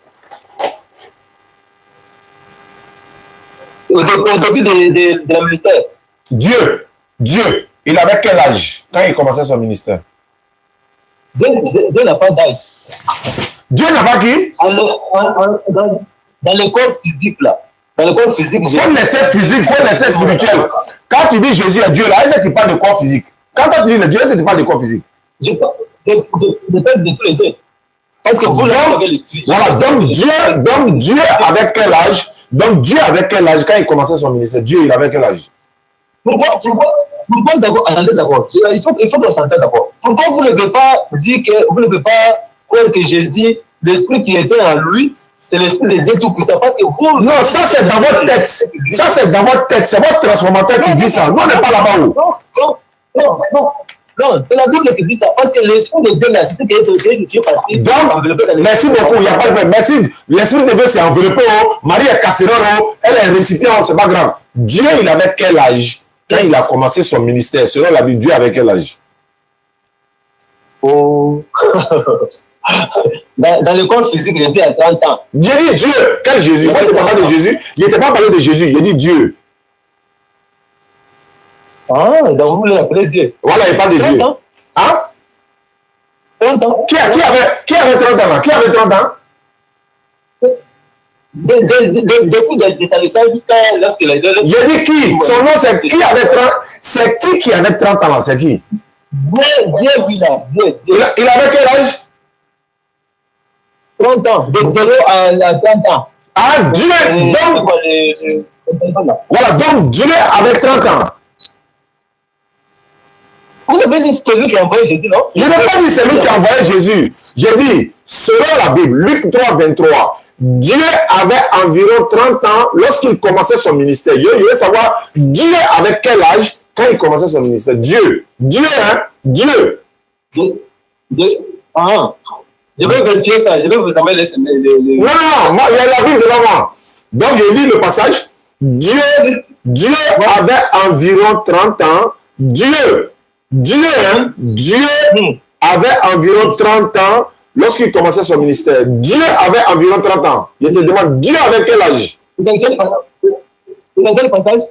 Au début de la militaire. Dieu, il avait quel âge quand il commençait son ministère? Dieu n'a pas d'âge. Dieu n'a pas qui? Dans le corps physique, là. Dans le corps physique. Il faut laisser physique, il faut laisser spirituel. Quand tu dis Jésus est Dieu, là, est-ce que tu parles de corps physique? Quand tu dis le Dieu, est-ce que tu parles de corps physique? Je parle de tous les deux. Parce que vous l'avez l'esprit. Voilà, donc Dieu avec quel âge? Donc Dieu avec quel âge quand il commençait son ministère? Dieu, il avait quel âge? Pourquoi d'abord, il faut qu'on s'entende d'abord. Pourquoi vous ne devez pas dire que, vous ne devez pas croire que Jésus, l'esprit qui était en lui, c'est l'esprit de Dieu tout puissant. Parce que vous... Non, ça c'est dans votre tête. Ça c'est dans votre tête. C'est votre transformateur qui dit ça. Nous, on n'est pas là-bas. Non, c'est la Bible qui dit ça. Parce que l'esprit de Dieu, là, c'est qui est parti. Donc, merci beaucoup. Il n'y a pas de problème. Merci. L'esprit de Dieu s'est enveloppé. Marie est casserole. Elle est récipient. C'est pas grave. Dieu, il avait quel âge quand il a commencé son ministère? Selon la Bible, Dieu avait quel âge? Oh. Dans le corps physique, Jésus a 30 ans. Dieu dit Dieu. Quel Jésus? Moi, je ne parle pas de Jésus. Il n'était pas parlé de Jésus. Il dit Dieu. Ah, donc vous voulez l'appeler Dieu. Voilà, il parle de Dieu. Hein? 30 ans. Qui avait 30 ans là? Qui avait 30 ans? Depuis des salutations jusqu'à lorsqu'il a été... J'ai dit qui? Son nom c'est qui avait 30? C'est qui avait 30 ans là? C'est qui? Dieu. Il avait quel âge? 30 ans. De 0 à 30 ans. Ah, Dieu! Donc, voilà, donc Dieu avait 30 ans. Vous avez dit c'est lui qui a envoyé Jésus, non? Je n'ai pas dit c'est lui qui a envoyé Jésus. J'ai dit, selon la Bible, Luc 3, 23, Dieu avait environ 30 ans lorsqu'il commençait son ministère. Je veux savoir, Dieu avait quel âge quand il commençait son ministère? Dieu, hein? Dieu. Ah, je vais vérifier ça, je vais vous envoyer les... Non, moi, il y a la Bible devant moi. Donc, je lis le passage. Dieu avait environ 30 ans. Dieu avait environ 30 ans lorsqu'il commençait son ministère. Dieu avait environ 30 ans. Je te demande, Dieu avait quel âge? Dans quel passage?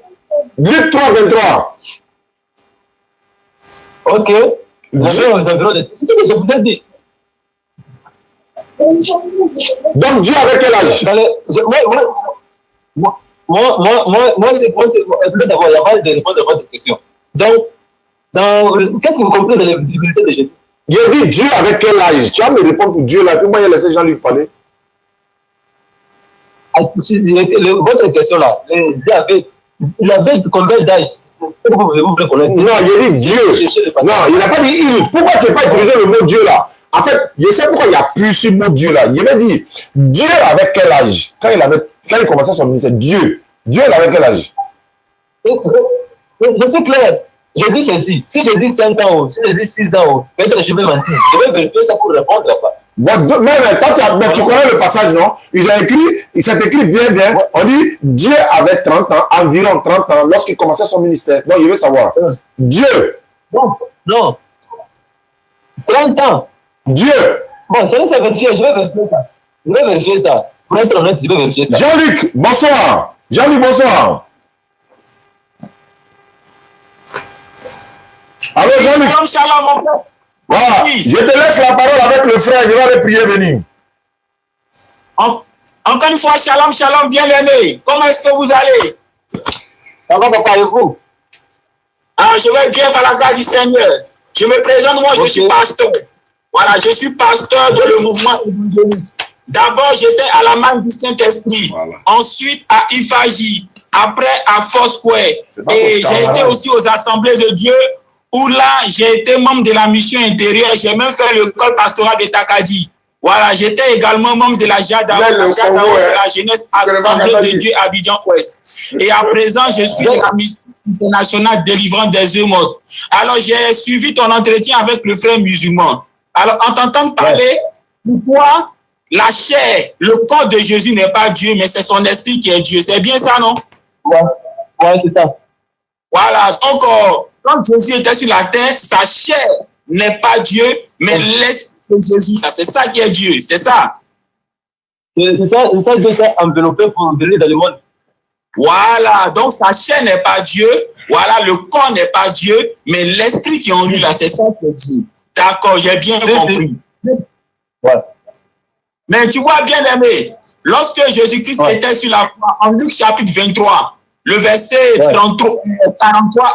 Luc 3, 23. Ok. J'avais aux environs de... C'est ce que je vous ai dit. Donc, Dieu avait quel âge? Moi, d'abord, il y a pas de réponse à votre question. Donc, qu'est-ce que vous comprenez de l'invisibilité de Jésus? J'ai dit Dieu avec quel âge? Tu vas me répondre pour Dieu là. Puis moi, il a laissé Jean-Luc parler. Votre question là, il avait combien d'âge? Non, il dit Dieu. Non, il n'a pas dit il. Pourquoi tu n'as pas utilisé le mot Dieu là? En fait, je sais pourquoi il n'y a plus ce mot Dieu là. Il m'a dit Dieu avec quel âge? Quand il commençait son ministère, Dieu avait quel âge? Je suis clair. Je dis ceci. Si je dis 5 ans, si je dis 6 ans, peut-être je vais mentir. Je vais vérifier ça pour répondre là-bas. Mais tu connais le passage, non? Il s'est écrit bien. On dit Dieu avait 30 ans, environ 30 ans, lorsqu'il commençait son ministère. Donc, il veut savoir. Dieu. Non. 30 ans. Dieu. Bon, ça laisse vérifier. Je vais vérifier ça. Pour être honnête, je vais vérifier ça. Jean-Luc, bonsoir. Jean-Luc, bonsoir. Allô, Jean-Luc. Shalom, mon frère. Voilà. Oui. Je te laisse la parole avec le frère. Je vais le prier venir. Encore une fois, shalom, bien-aimé. Comment est-ce que vous allez? Ça va, papa, et vous? Ah, je vais bien par la grâce du Seigneur. Je me présente, moi, je suis pasteur. Voilà, je suis pasteur de le mouvement évangélique. D'abord, j'étais à la main du Saint-Esprit. Voilà. Ensuite, à Ifaji. Après, à Foursquare. Et j'ai été aussi aux Assemblées de Dieu, où là, j'ai été membre de la mission intérieure. J'ai même fait l'école pastorale de Takadi. Voilà, j'étais également membre de la JADAO. La JADAO, c'est la jeunesse Assemblée de Dieu Abidjan-Ouest. Et à présent, je suis de la mission internationale délivrante des œufs morts. Alors, j'ai suivi ton entretien avec le frère musulman. Alors, en t'entendant parler, pourquoi la chair, le corps de Jésus n'est pas Dieu, mais c'est son esprit qui est Dieu. C'est bien ça, non? Ouais, c'est ça. Voilà, donc, quand Jésus était sur la terre, sa chair n'est pas Dieu, mais l'esprit de Jésus, c'est ça qui est Dieu, c'est ça. C'est ça Dieu s'est enveloppé pour venir dans le monde. Voilà, donc sa chair n'est pas Dieu, voilà, le corps n'est pas Dieu, mais l'esprit qui est en lui, là, c'est ça qui est Dieu. D'accord, j'ai bien compris. Ouais. Mais tu vois, bien aimé, lorsque Jésus-Christ était sur la croix, en Luc chapitre 23, le verset 43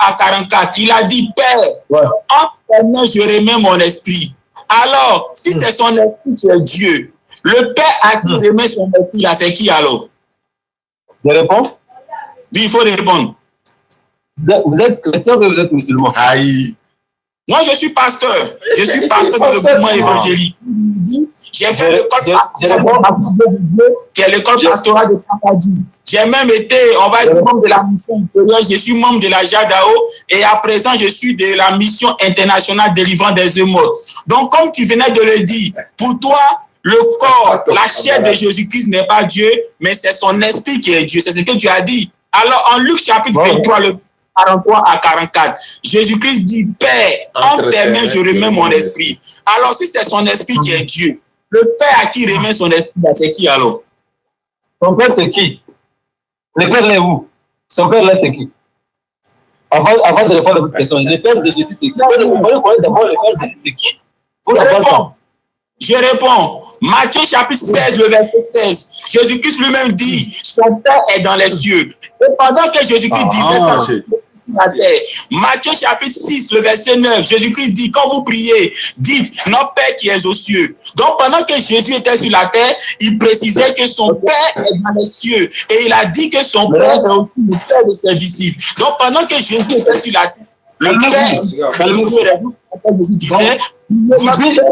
à 44, il a dit, Père, en tes mains je remets mon esprit. Alors, si c'est son esprit qui est Dieu, le Père à qui remet son esprit, là, c'est qui alors? Je réponds? Oui, il faut répondre. Vous êtes chrétien ou vous êtes musulman? Aïe. Moi, je suis pasteur. Je suis pasteur de le mouvement évangélique. J'ai fait l'école qui est l'école pastorale de Takadi. J'ai même été, on va dire, membre de la mission intérieure. Je suis membre de la JADAO et à présent, je suis de la mission internationale délivrant des œufs morts. Donc, comme tu venais de le dire, pour toi, le corps, la chair de Jésus-Christ n'est pas Dieu, mais c'est son esprit qui est Dieu. C'est ce que tu as dit. Alors, en Luc chapitre 23, le 43 à 44, Jésus-Christ dit, Père, en tes mains, je remets mon esprit. Alors, si c'est son esprit qui est Dieu, le Père à qui remet son esprit, c'est qui alors? Son père, c'est qui? Le père, est où? Son père, là, c'est qui? Avant de répondre à votre question, le père de Jésus, c'est qui? D'abord, le père de Jésus, c'est qui? Je réponds. Matthieu chapitre 16, le verset 16. Jésus-Christ lui-même dit, son Père est dans les cieux. Et pendant que Jésus-Christ disait ça, Matthieu chapitre 6, le verset 9, Jésus-Christ dit, quand vous priez, dites, notre Père qui est aux cieux. Donc pendant que Jésus était sur la terre, il précisait que son Père est dans les cieux. Et il a dit que son Père est aussi le Père de ses disciples. Donc pendant que Jésus était sur la terre, le Père, Jésus disait, notre Père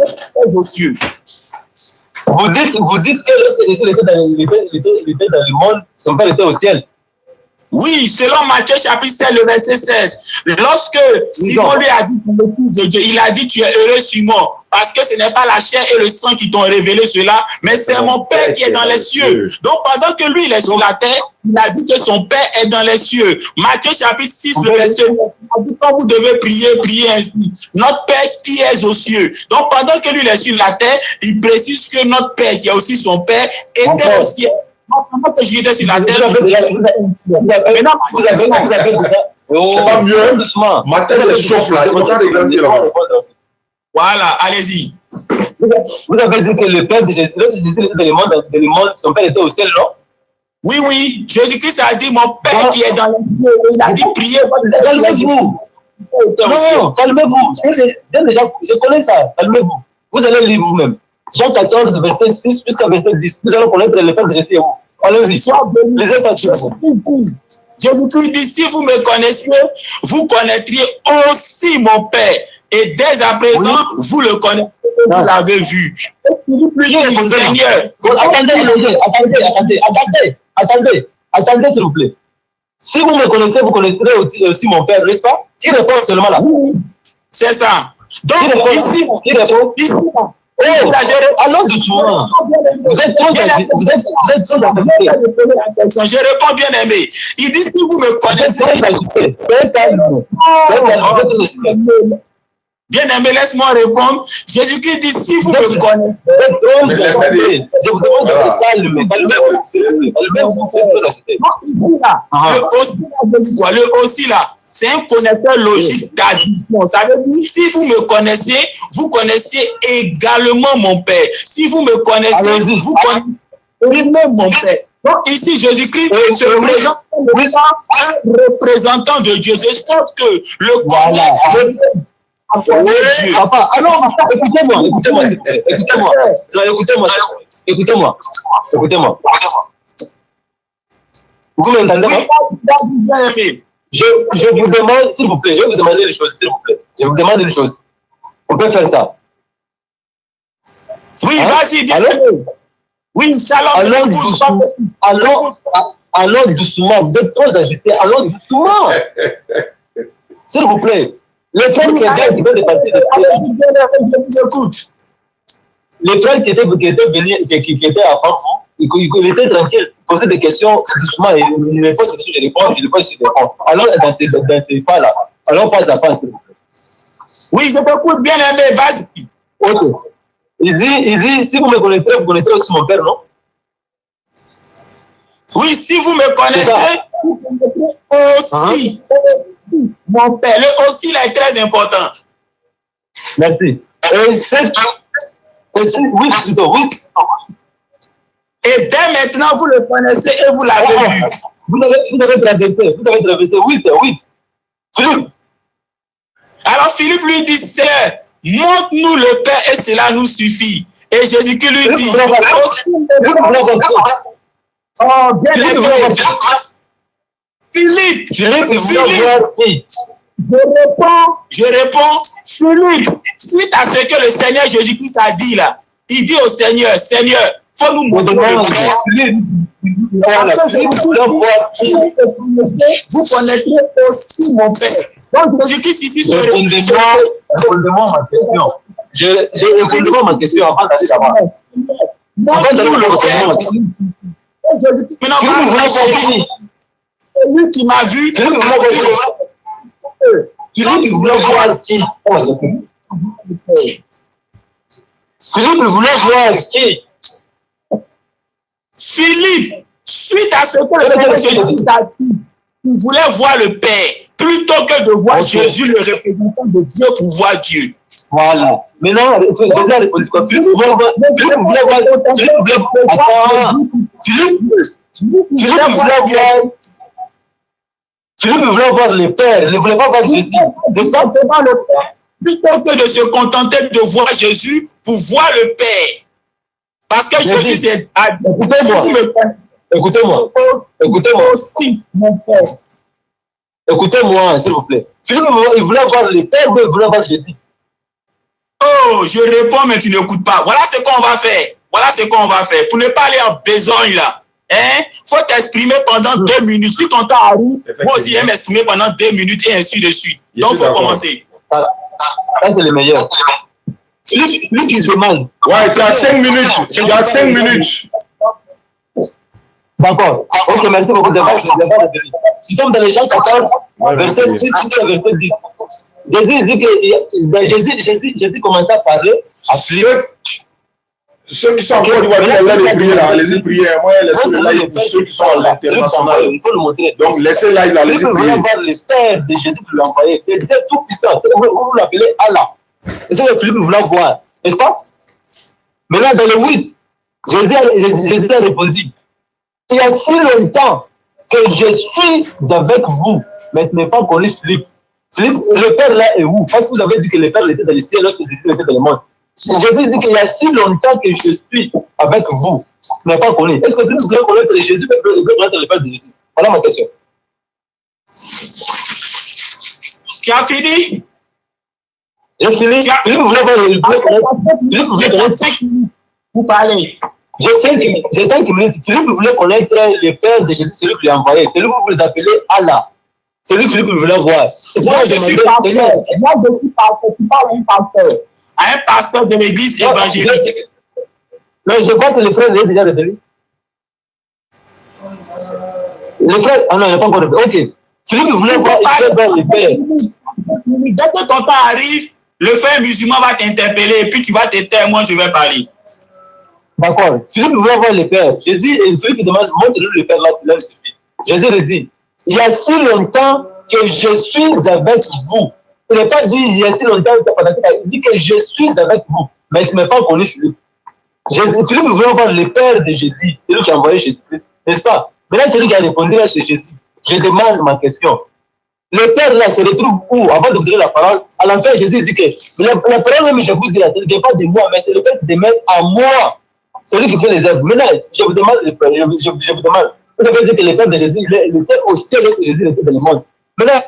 est aux cieux. Vous dites que lorsqu'il était dans le monde, son père était au ciel. Oui, selon Matthieu chapitre 7, le verset 16. Lorsque Simon lui a dit, le Fils de Dieu, il a dit, tu es heureux Simon, parce que ce n'est pas la chair et le sang qui t'ont révélé cela, mais c'est mon Père qui est dans les cieux. Donc pendant que lui, il est sur la terre, il a dit que son Père est dans les cieux. Matthieu chapitre 6, le verset 9, il a dit, quand vous devez prier, priez ainsi. Notre Père qui est aux cieux. Donc pendant que lui, il est sur la terre, il précise que notre Père, qui est aussi son Père, était au ciel. Pendant que j'étais sur la terre, vous avez déjà. C'est pas mieux. Ma tête est chauffe là. Il va pas régler là. Voilà, allez-y. Vous avez dit que le Père de Jésus, dans le monde, son Père était au ciel, non? Oui, oui. Jésus-Christ a dit, mon Père qui est dans les cieux. Il a dit, priez. Calmez-vous. Non, calmez-vous. Je connais ça. Calmez-vous. Vous allez lire vous-même. Jean 14, verset 6 jusqu'à verset 10. Nous allons connaître le Père de Jésus. Allez-y. Jésus-Christ dit, si vous me connaissiez, vous connaîtriez aussi mon Père. Et dès à présent, vous le connaissez, vous l'avez vu. Seigneur. Attendez, s'il vous plaît. Si vous me connaissez, vous connaîtrez aussi mon Père, n'est-ce pas? Qui répond seulement là? C'est ça. Donc, ici, allons doucement. Vous êtes trop Je réponds bien aimé. Il dit, si vous me connaissez, bien aimé, laisse-moi répondre. Jésus-Christ dit, si vous me connaissez, je vous demande de calmer. Le aussi là, c'est un connaisseur logique d'addition. Ça veut dire, si vous me connaissez, vous connaissez également mon Père. Si vous me connaissez, vous connaissez mon Père. Donc ici, Jésus-Christ se présente comme un représentant de Dieu, de sorte que le connaître Papa, alors, écoutez-moi. Vous m'entendez? Je vous demande, s'il vous plaît, je vais vous demander une chose, s'il vous plaît. Je vous demande une chose. On peut faire ça? Oui, vas-y, dis. Oui, shalom. Allons doucement, vous êtes trop agité, allons doucement. S'il vous plaît. Le frère qui était parti de le frère qui était venu, qui était à Pampou, il était tranquille, il posait des questions doucement, il répond sur ce que je réponds, Alors, dans ces pas-là, alors pas à pas, s'il vous plaît. Oui, je t'écoute bien aimé, vas-y. Ok. Il dit, si vous me connaîtrez, vous connaîtrez aussi mon père, non? Oui, si vous me connaissez, vous connaîtrez aussi mon père. Le aussi là est très important. Merci. Oui. Et dès maintenant, vous le connaissez et vous l'avez vu. Vous avez traversé. Oui. Philippe. Alors Philippe lui dit, Seigneur, montre-nous le Père et cela nous suffit. Et Jésus qui lui dit, Philippe, je réponds, Philippe, suite à ce que le Seigneur Jésus-Christ a dit là, il dit au Seigneur, Seigneur, faut nous montrer le Père. Vous connaîtrez aussi mon Père. Donc Jésus-Christ ici se répondez-moi ma question. Répondez-moi ma question avant d'aller là-bas. Montre-nous le Père. C'est lui qui m'a vu. Philippe voulait voir qui? Philippe voulait voir qui? Philippe, suite à ce que le Seigneur Jésus a dit, il voulait voir le Père plutôt que de voir Jésus, le représentant de Dieu, pour voir Dieu. Voilà. Maintenant, Jésus a répondu quoi? Philippe voulait voir le Père, il ne voulait pas voir Jésus. De simplement le Père, plutôt que de se contenter de voir Jésus pour voir le Père. Parce que Jésus est à Écoutez-moi, s'il vous plaît. Philippe, il voulait voir le Père, mais il voulait voir Jésus. Oh, je réponds, mais tu n'écoutes pas. Voilà ce qu'on va faire. Voilà ce qu'on va faire. Pour ne pas aller en besogne là. Hein? Faut t'exprimer pendant 2 minutes. Si ton temps arrive, moi aussi, j'aime m'exprimer pendant 2 minutes et ainsi de suite. Donc, il faut commencer. Ça, c'est le meilleur. Lui qui demande. Ouais, tu as 5 minutes. Tu as 5 minutes. D'accord. Ok, merci beaucoup. Tu tombes dans les gens 14, verset 6, verset 10. Jésus commençait à parler. Ceux qui sont en Côte d'Ivoire, allez prier là, allez prier. Moi, laissez le live pour ceux qui sont à l'international. Donc, laissez le live là, allez prier. Le Père de Jésus qui l'a envoyé, c'est tout puissant. Vous l'appelez Allah. C'est ce que Philippe voulait voir, n'est-ce pas? Maintenant, dans le 8, Jésus a répondu, il y a si longtemps que je suis avec vous, mais ce n'est pas connu Philippe. Philippe, le Père là est où? Parce que vous avez dit que le Père était dans les cieux lorsque Jésus était dans le monde. Jésus dit qu'il y a si longtemps que je suis avec vous. Ce n'est pas connu. Est-ce que Philippe voulait connaître Jésus, veut connaître le Père de Jésus? Voilà ma question. Tu as fini? J'ai fini. Philippe voulait connaître. Vous parlez. J'ai 5 minutes. Philippe voulait connaître le Père de Jésus, celui qui l'a envoyé. Celui que vous les appelez Allah. Celui que Philippe voulait voir. Moi, je suis pasteur. Moi, je suis pasteur. Tu parles d'un pasteur. Un pasteur de l'église évangélique. Mais je crois que le frère est déjà révélé. Le frère, ah non, il n'a pas encore révélé. Ok. Celui qui voulait voir, il veut voir le Père. Dès que ton temps arrive, le frère musulman va t'interpeller et puis tu vas te taire, moi je vais parler. D'accord. Celui qui voulait voir le Père, Jésus, et celui qui demande, montre-nous le Père là, c'est là il suffit. Jésus le dit, il y a si longtemps que je suis avec vous. Il n'a pas dit, il y a si longtemps, il dit que je suis avec vous. Mais il ne m'a pas connu Philippe. Celui qui voulait voir le Père de Jésus, c'est lui qui a envoyé Jésus, n'est-ce pas? Maintenant, celui qui a répondu là, c'est Jésus. Je demande ma question. Le Père là se retrouve où? Avant de vous donner la parole, à la fin, Jésus dit que la parole même, je vous dis là, ce n'est pas de moi, mais c'est le Père qui demande à moi. Celui qui fait les œuvres. Maintenant, je vous demande, je vous demande. Vous savez dire que le Père de Jésus, il était au ciel lorsque Jésus était dans le monde. Maintenant,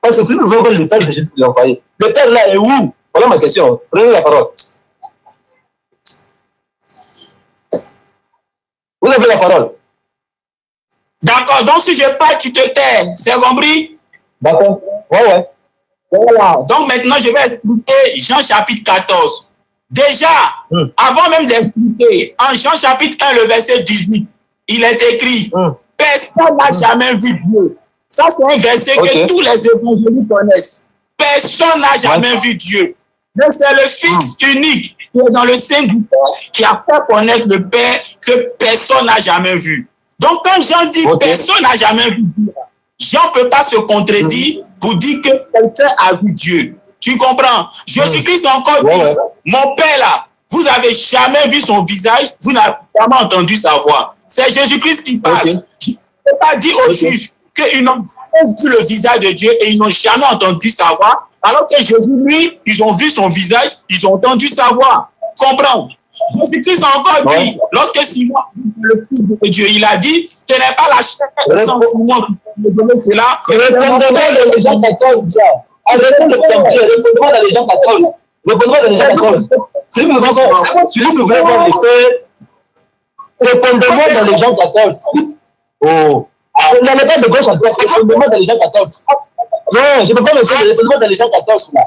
parce que celui qui veut voir le Père de Jésus qui l'a envoyé. Le Père là est où? Voilà ma question. Prenez la parole. Vous avez la parole. D'accord, donc si je parle, tu te tais, c'est compris? D'accord. Ouais. Voilà. Donc maintenant, je vais expliquer Jean chapitre 14. Déjà, avant même d'expliquer, en Jean chapitre 1, le verset 18, il est écrit, personne n'a jamais vu Dieu. Ça, c'est un verset que tous les évangélistes connaissent. Personne n'a jamais vu Dieu. Mais c'est le Fils unique qui est dans le sein du Père qui a fait connaître le Père que personne n'a jamais vu. Donc, quand Jean dit personne n'a jamais vu Dieu, Jean ne peut pas se contredire pour dire que quelqu'un a vu Dieu. Tu comprends? Jésus-Christ a encore dit, mon Père là, vous n'avez jamais vu son visage, vous n'avez jamais entendu sa voix. C'est Jésus-Christ qui parle. Je ne peux pas dire aux Juifs qu'ils n'ont pas vu le visage de Dieu et ils n'ont jamais entendu sa voix, alors que Jésus, lui, ils ont vu son visage, ils ont entendu sa voix. Comprends? Jésus-Christ a encore dit, lorsque Simon, le Fils de Dieu, il a dit, ce n'est pas la chair et le sang Simon qui peut me donner cela. Répondez-moi dans les gens 14, arrêtez de penser, répondez-moi dans les gens 14. Répondez-moi dans les gens 14. Celui qui veut voir le Père, répondez-moi dans les gens 14. Oh. N'allez pas de gauche à droite, répondez-moi dans les gens 14. Non, je ne peux pas me dire, répondez-moi dans les gens 14. Là.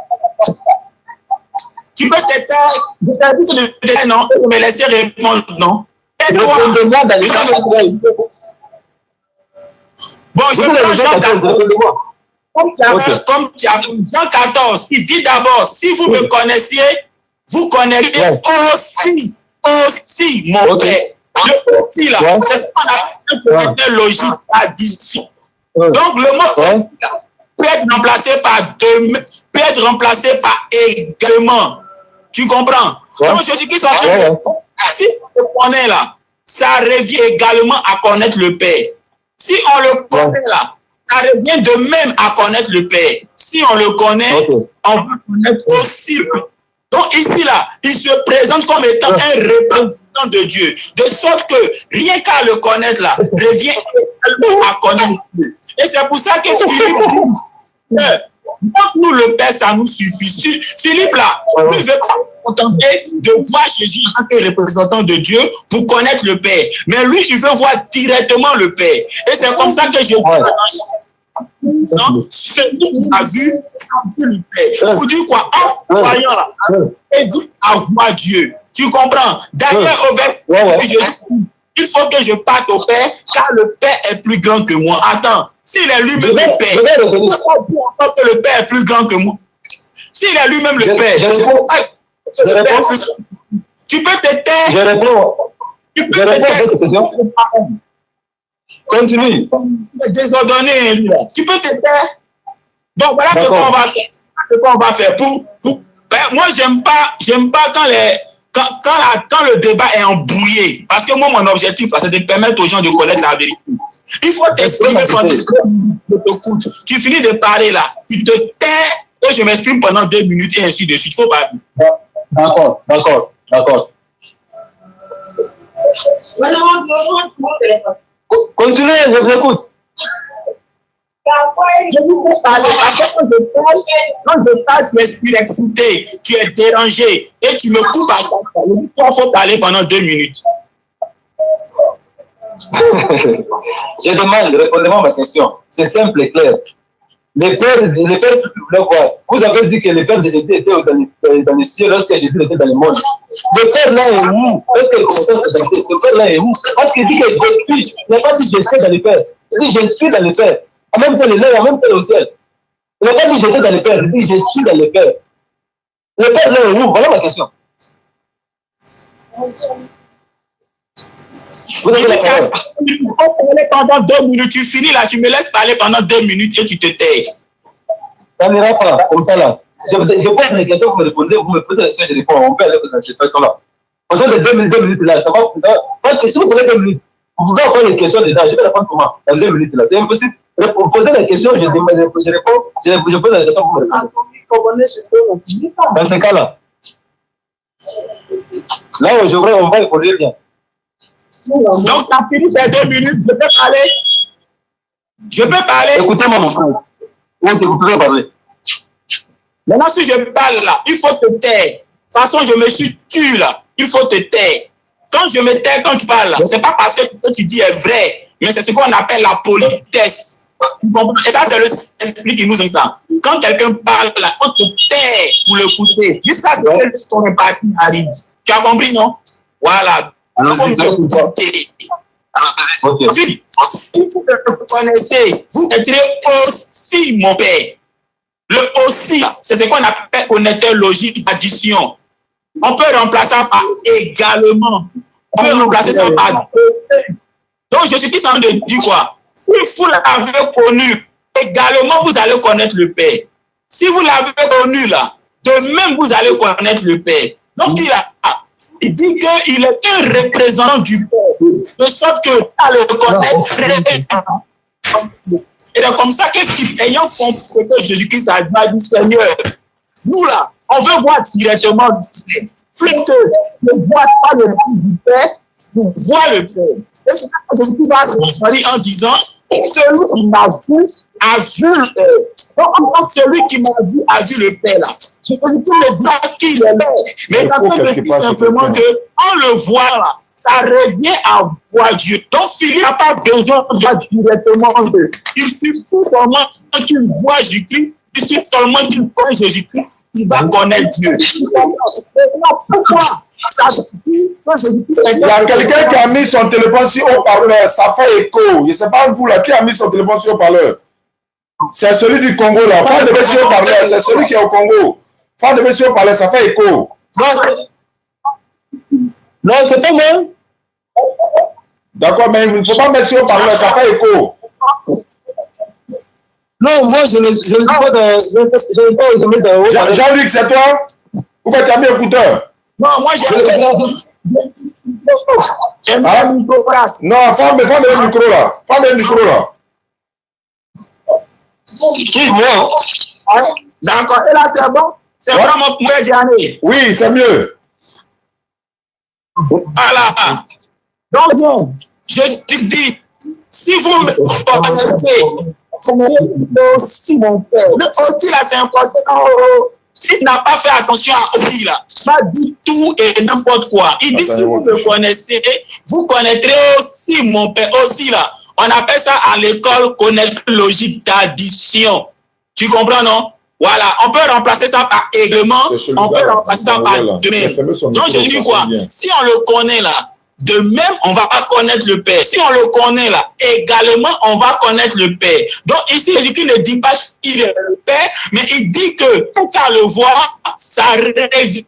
Tu peux te taire, je t'ai dit de te taire, non, de me laisser répondre, non. Répondez-moi dans les gens 14. Bon, je prends Jean 14. Comme tu as Jean 14, il dit d'abord, si vous me connaissiez, vous connaissez aussi mon Père. Le aussi là, c'est ce qu'on appelle une logique d'addition. Donc le mot peut être remplacé par également. Tu comprends? Donc Jésus-Christ en fait, si on le connaît là, ça revient également à connaître le Père. Si on le connaît là, ça revient de même à connaître le Père. Si on le connaît, on va connaître aussi le Père. Donc ici là, il se présente comme étant un représentant de Dieu. De sorte que rien qu'à le connaître là, revient également à connaître Dieu. Et c'est pour ça que Philippe dit, Montre-nous le Père, ça nous suffit. Philippe, là, ne veut pas contenter de voir Jésus en tant que représentant de Dieu pour connaître le Père. Mais lui, il veut voir directement le Père. Et c'est comme ça que je non, celui qui a vu le Père. Pour dire quoi? En voyant là, et dit à voir Dieu. Tu comprends? D'ailleurs, au verset, il faut que je parte au Père, car le Père est plus grand que moi. Attends, s'il est lui-même le Père, il faut pas que le Père est plus grand que moi. S'il est lui-même le Père, tu peux te taire. Je réponds. Tu peux te taire. Continue. Désordonné, lui, là. Tu peux te taire. Donc voilà ce qu'on va faire. Ce qu'on va faire ben, moi, j'aime pas quand le débat est embrouillé. Parce que moi, mon objectif, c'est de permettre aux gens de connaître la vérité. Il faut t'exprimer pendant je t'écoute. Tu finis de parler là. Tu te tais et je m'exprime pendant 2 minutes et ainsi de suite. Il faut pas. D'accord. Continuez, je vous écoute. Je vous parler parce que quand je parle, tu es excité, tu es dérangé et tu me coupes à chaque fois. Il faut parler pendant 2 minutes. Je demande, répondez-moi à ma question. C'est simple et clair. Les pères, voulaient voir. Vous avez dit que les pères de Jésus étaient dans les cieux lorsque Jésus était dans le monde. Le père là est où? Le père là est où? Parce qu'il dit que je suis. Il n'a pas dit je suis dans le père. Il dit je suis dans le père. En même temps, il est en même temps au ciel. Il n'a pas dit j'étais dans le père. Il dit je suis dans le père. Le père là est où? Voilà ma question. Vous avez la parole. Tu peux parler pendant 2 minutes, tu finis là, tu me laisses parler pendant 2 minutes et tu te tais. Ça n'ira pas comme ça là. Je pose des questions, vous me répondez, vous me posez des questions, je réponds. On peut aller dans cette question-là. Parce que les 2 minutes là, ça va. Parce que si vous posez 2 minutes, vous pouvez encore les questions dedans. Je vais répondre comment? Dans 2 minutes là. C'est impossible. Vous posez la question, je réponds, je pose la question, vous me répondez. Dans ce cas-là, là où on va répondre bien. Donc, tu as fini tes 2 minutes, je peux parler? Je peux parler? Écoutez-moi, mon frère. Oui, vous pouvez parler. Maintenant, si je parle là, il faut te taire. De toute façon, je me suis tué là. Il faut te taire. Quand je me tais, quand tu parles là, c'est pas parce que ce que tu dis est vrai, mais c'est ce qu'on appelle la politesse. Et ça, c'est le esprit qui nous enseigne. Quand quelqu'un parle là, il faut te taire pour l'écouter. Jusqu'à ce que ton empathie arrive. Tu as compris, non? Voilà. Il faut me écouter. Si vous me connaissez, vous êtes aussi mon père. Le aussi, c'est ce qu'on appelle connecteur logique d'addition. On peut remplacer ça par également. On peut remplacer ça par donc je suis qui s'en de dire quoi? Si vous l'avez connu, également vous allez connaître le Père. Si vous l'avez connu là, de même vous allez connaître le Père. Donc il dit qu'il est un représentant du Père, de sorte que à le connaître. Et c'est comme ça que ayant compris que Jésus-Christ a dit Seigneur, nous là, on veut voir directement du Père. Plus que ne voir pas le Fils du Père, pour voir le Père. Et c'est ça que Jésus va se en disant celui qui m'a vu a vu le Père. Donc, en fait, celui qui m'a vu a vu le Père là. Je peux le dire qu'il est là. Mais il a dit simplement qu'en le voit là, ça revient à voir Dieu. Donc, Philippe n'a pas besoin de voir directement Dieu. Il suffit seulement qu'il voit Jésus-Christ, il suffit seulement qu'il connaît Jésus-Christ, il va connaître Dieu. Pourquoi? Il y a quelqu'un qui a mis son téléphone sur haut-parleur, ça fait écho. Je ne sais pas vous là, qui a mis son téléphone sur haut-parleur? C'est celui du Congo là. Femme de monsieur haut-parleur, c'est celui qui est au Congo. Femme de monsieur haut-parleur, ça fait écho. Non, c'est pas moi. D'accord, mais il ne faut pas mettre sur haut-parleur, ça fait écho. Non, moi je ne suis pas dans. Jean-Luc, c'est toi? Pourquoi tu as mis écouteur? Non, moi j'ai non, ferme le micro là. Ferme le micro là. Qui, moi? D'accord, et là c'est bon? C'est vraiment mon frère Diané. Oui, c'est mieux. Voilà. Donc, je te dis, si vous me connaissez, aussi mon père. Le aussi là, c'est important. Si tu n'as pas fait attention à aussi là, ça dit tout et n'importe quoi. Il dit, si vous me connaissez, vous connaîtrez aussi mon père. Aussi là, on appelle ça à l'école connaître logique d'addition. Tu comprends, non? Voilà, on peut remplacer ça par règlement, on peut remplacer ça par demain. Donc je dis quoi? Si on le connaît là, de même, on va pas connaître le Père. Si on le connaît là, également, on va connaître le Père. Donc ici, Jésus ne dit pas qu'il est le Père, mais il dit que quand on le voit, ça revient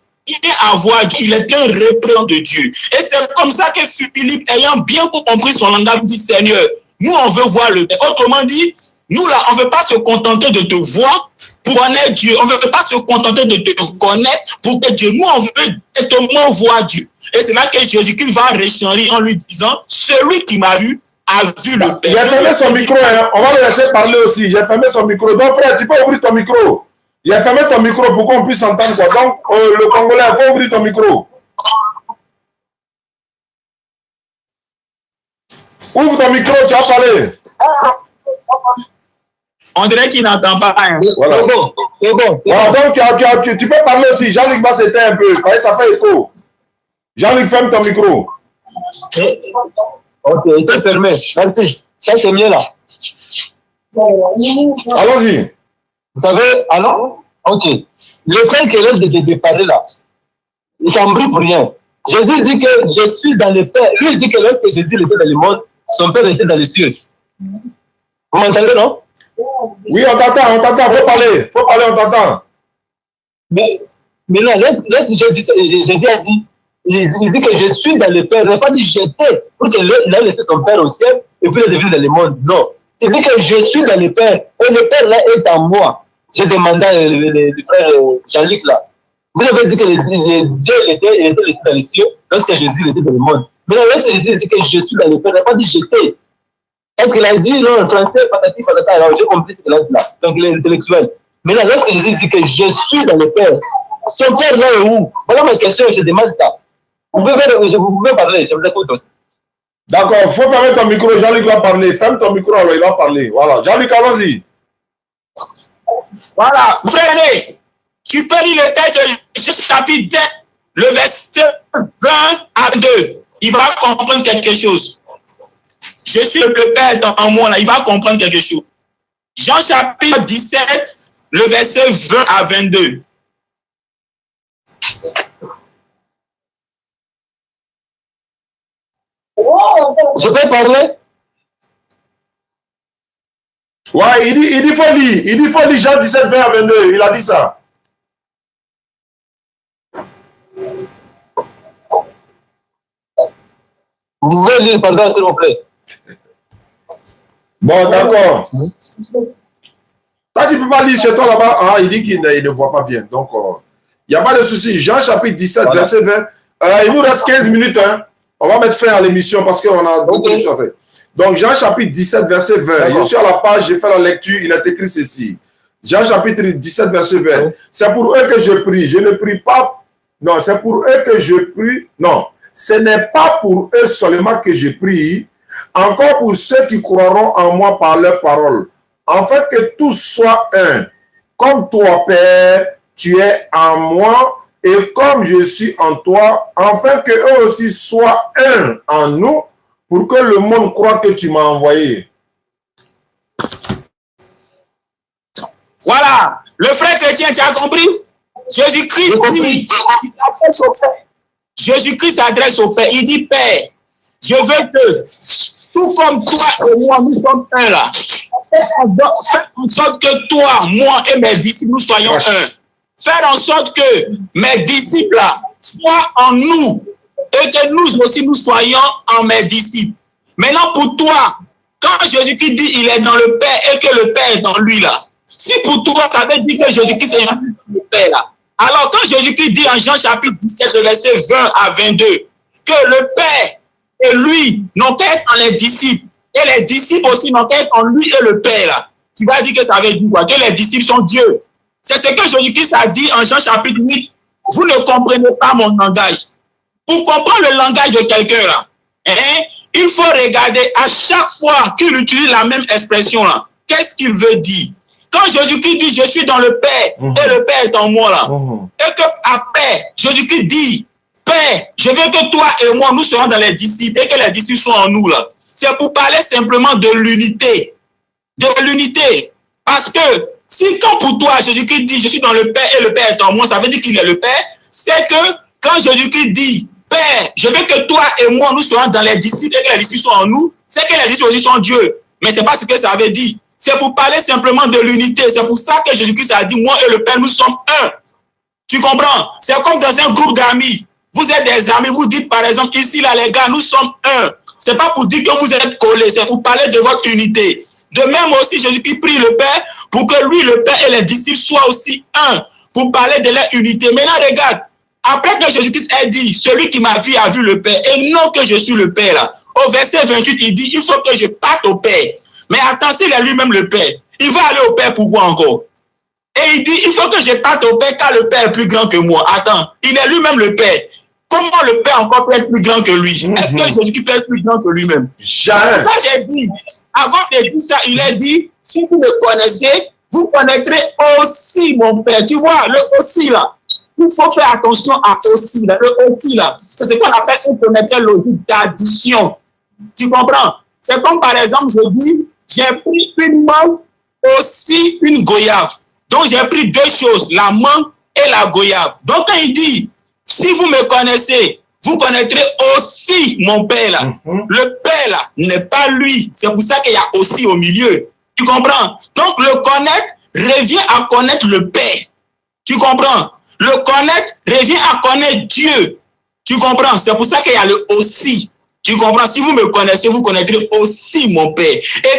à voir Dieu. Il est un représentant de Dieu. Et c'est comme ça que Philippe, ayant bien compris son langage, dit Seigneur, nous on veut voir le Père. Autrement dit, nous là, on ne veut pas se contenter de te voir pour connaître Dieu. On ne veut pas se contenter de te connaître pour que Dieu. Nous, on veut directement voir Dieu. Et c'est là que Jésus-Christ va réchanger en lui disant, celui qui m'a vu a vu le Père. Il a fermé son micro, hein. On va le laisser parler aussi. J'ai fermé son micro. Donc frère, tu peux ouvrir ton micro. Il a fermé ton micro pour qu'on puisse entendre quoi. Donc le Congolais, il faut ouvrir ton micro. Ouvre ton micro, tu as parlé. On dirait qu'il n'entend pas. Hein. Voilà. Voilà, donc tu peux parler aussi. Jean-Luc va s'éteindre un peu. Parce que ça fait écho. Jean-Luc, ferme ton micro. Ok, il est fermé. Merci. Ça, c'est mieux là. Allons-y. Vous savez, alors, ok. Le fait qu'il est de parler là, il s'en brille pour rien. Jésus dit que je suis dans le Père. Lui, il dit que lorsque Jésus était dans le monde, son Père était dans les cieux. Vous m'entendez, non? Oui, on t'entend, faut parler, on t'entend. Mais là, lorsque Jésus a dit, il dit que je suis dans le Père, il n'a pas dit j'étais, pour qu'il a laissé son Père au ciel et puis il est venu dans le monde. Non. Il dit que je suis dans le Père et le Père là est en moi. J'ai demandé le frère Jean-Luc là. Vous avez dit que Dieu était laissé dans les cieux lorsque Jésus était dans le monde. Mais là, lorsque Jésus dit que je suis dans le Père, il n'a pas dit j'étais. Est-ce qu'il a dit non, en français, patati, patata, alors j'ai compris ce qu'il a dit là. Donc il est intellectuel. Mais là, lorsque Jésus dit que je suis dans le Père, son Père là est où? Voilà ma question, je demande ça. Vous pouvez parler, je vous écoute aussi. D'accord, il faut fermer ton micro, Jean-Luc va parler. Ferme ton micro, alors il va parler. Voilà, Jean-Luc, allons-y. Voilà, frère René, tu peux lire le texte de chapitre 2, le verset 20 à 2. Il va comprendre quelque chose. Je suis le Père dans moi, là, il va comprendre quelque chose. Jean chapitre 17, le verset 20 à 22. Je peux parler? Ouais, il dit faut lire. Il dit faut lire Jean 17, 20 à 22. Il a dit ça. Vous pouvez lire, pardon, s'il vous plaît. Bon, d'accord. Toi, tu ne peux pas lire chez toi là-bas. Ah, il dit qu'il ne voit pas bien. Donc, il n'y a pas de souci. Jean chapitre 17, voilà. Verset 20. Il nous reste 15 minutes. Hein. On va mettre fin à l'émission parce qu'on a beaucoup de choses à faire. Donc, Jean chapitre 17, verset 20. Je suis à la page, j'ai fait la lecture, il est écrit ceci. Jean chapitre 17, verset 20. C'est pour eux que je prie. Je ne prie pas. Non, c'est pour eux que je prie. Non, ce n'est pas pour eux seulement que je prie. Encore pour ceux qui croiront en moi par leur parole. Afin que tous soient un. Comme toi, Père, tu es en moi et comme je suis en toi, afin que eux aussi soient un en nous, pour que le monde croit que tu m'as envoyé. Voilà, le frère chrétien, tu as compris? Jésus-Christ dit, il s'adresse au Père. Jésus-Christ s'adresse au Père, il dit, Père, je veux que, tout comme toi et moi, nous sommes un là, fais en sorte que toi, moi et mes disciples, nous soyons un. Faire en sorte que mes disciples là, soient en nous, et que nous aussi, nous soyons en mes disciples. Maintenant, pour toi, quand Jésus-Christ dit il est dans le Père et que le Père est dans lui là, si pour toi, ça veut dire que Jésus-Christ est dans le Père là, alors quand Jésus-Christ dit en Jean chapitre 17, verset 20 à 22, que le Père et lui n'ont qu'à être en les disciples, et les disciples aussi n'ont qu'à être en lui et le Père là, tu vas dire que ça veut dire quoi? Que les disciples sont Dieu. C'est ce que Jésus-Christ a dit en Jean chapitre 8, vous ne comprenez pas mon langage. Pour comprendre le langage de quelqu'un là, il faut regarder à chaque fois qu'il utilise la même expression là. qu'est-ce qu'il veut dire? Quand Jésus-Christ dit, je suis dans le Père, et le Père est en moi là, et qu'après, Jésus-Christ dit, Père, je veux que toi et moi, nous soyons dans les disciples, et que les disciples soient en nous là. C'est pour parler simplement de l'unité. De l'unité. Parce que, si quand pour toi, Jésus-Christ dit, je suis dans le Père, et le Père est en moi, ça veut dire qu'il est le Père, c'est que, quand Jésus-Christ dit, Père, je veux que toi et moi, nous soyons dans les disciples, et que les disciples soient en nous, c'est que les disciples aussi sont Dieu. Mais ce n'est pas ce que ça veut dire. C'est pour parler simplement de l'unité. C'est pour ça que Jésus-Christ a dit, moi et le Père, nous sommes un. Tu comprends? C'est comme dans un groupe d'amis. Vous êtes des amis, vous dites par exemple, ici là les gars, nous sommes un. C'est pas pour dire que vous êtes collés, c'est pour parler de votre unité. De même aussi, Jésus-Christ prie le Père pour que lui, le Père et les disciples soient aussi un. Pour parler de leur unité. Maintenant, regarde. Après que Jésus-Christ ait dit, celui qui m'a vu a vu le Père, et non que je suis le Père là. Au verset 28, il dit, il faut que je parte au Père. Mais attends, s'il est lui-même le Père, il va aller au Père pourquoi encore? Et il dit, il faut que je parte au Père car le Père est plus grand que moi. Attends, il est lui-même le Père. Comment le Père encore peut être plus grand que lui? Est-ce que Jésus peut être plus grand que lui-même? Jamais. C'est ça que j'ai dit. Avant de dire ça, il a dit, si vous le connaissez, vous connaîtrez aussi mon Père. Tu vois, le aussi là. Il faut faire attention à aussi là. Le aussi là. C'est ce qu'on appelle une connaître logique d'addition. Tu comprends? C'est comme par exemple, je dis, j'ai pris une mangue, aussi une goyave. Donc j'ai pris deux choses, la mangue et la goyave. Donc quand il dit, si vous me connaissez, vous connaîtrez aussi mon Père là. Le Père là n'est pas lui. C'est pour ça qu'il y a aussi au milieu. Tu comprends? Donc le connaître revient à connaître le Père. Tu comprends? Le connaître revient à connaître Dieu. Tu comprends? C'est pour ça qu'il y a le aussi. Tu comprends? Si vous me connaissez, vous connaîtrez aussi mon Père. Et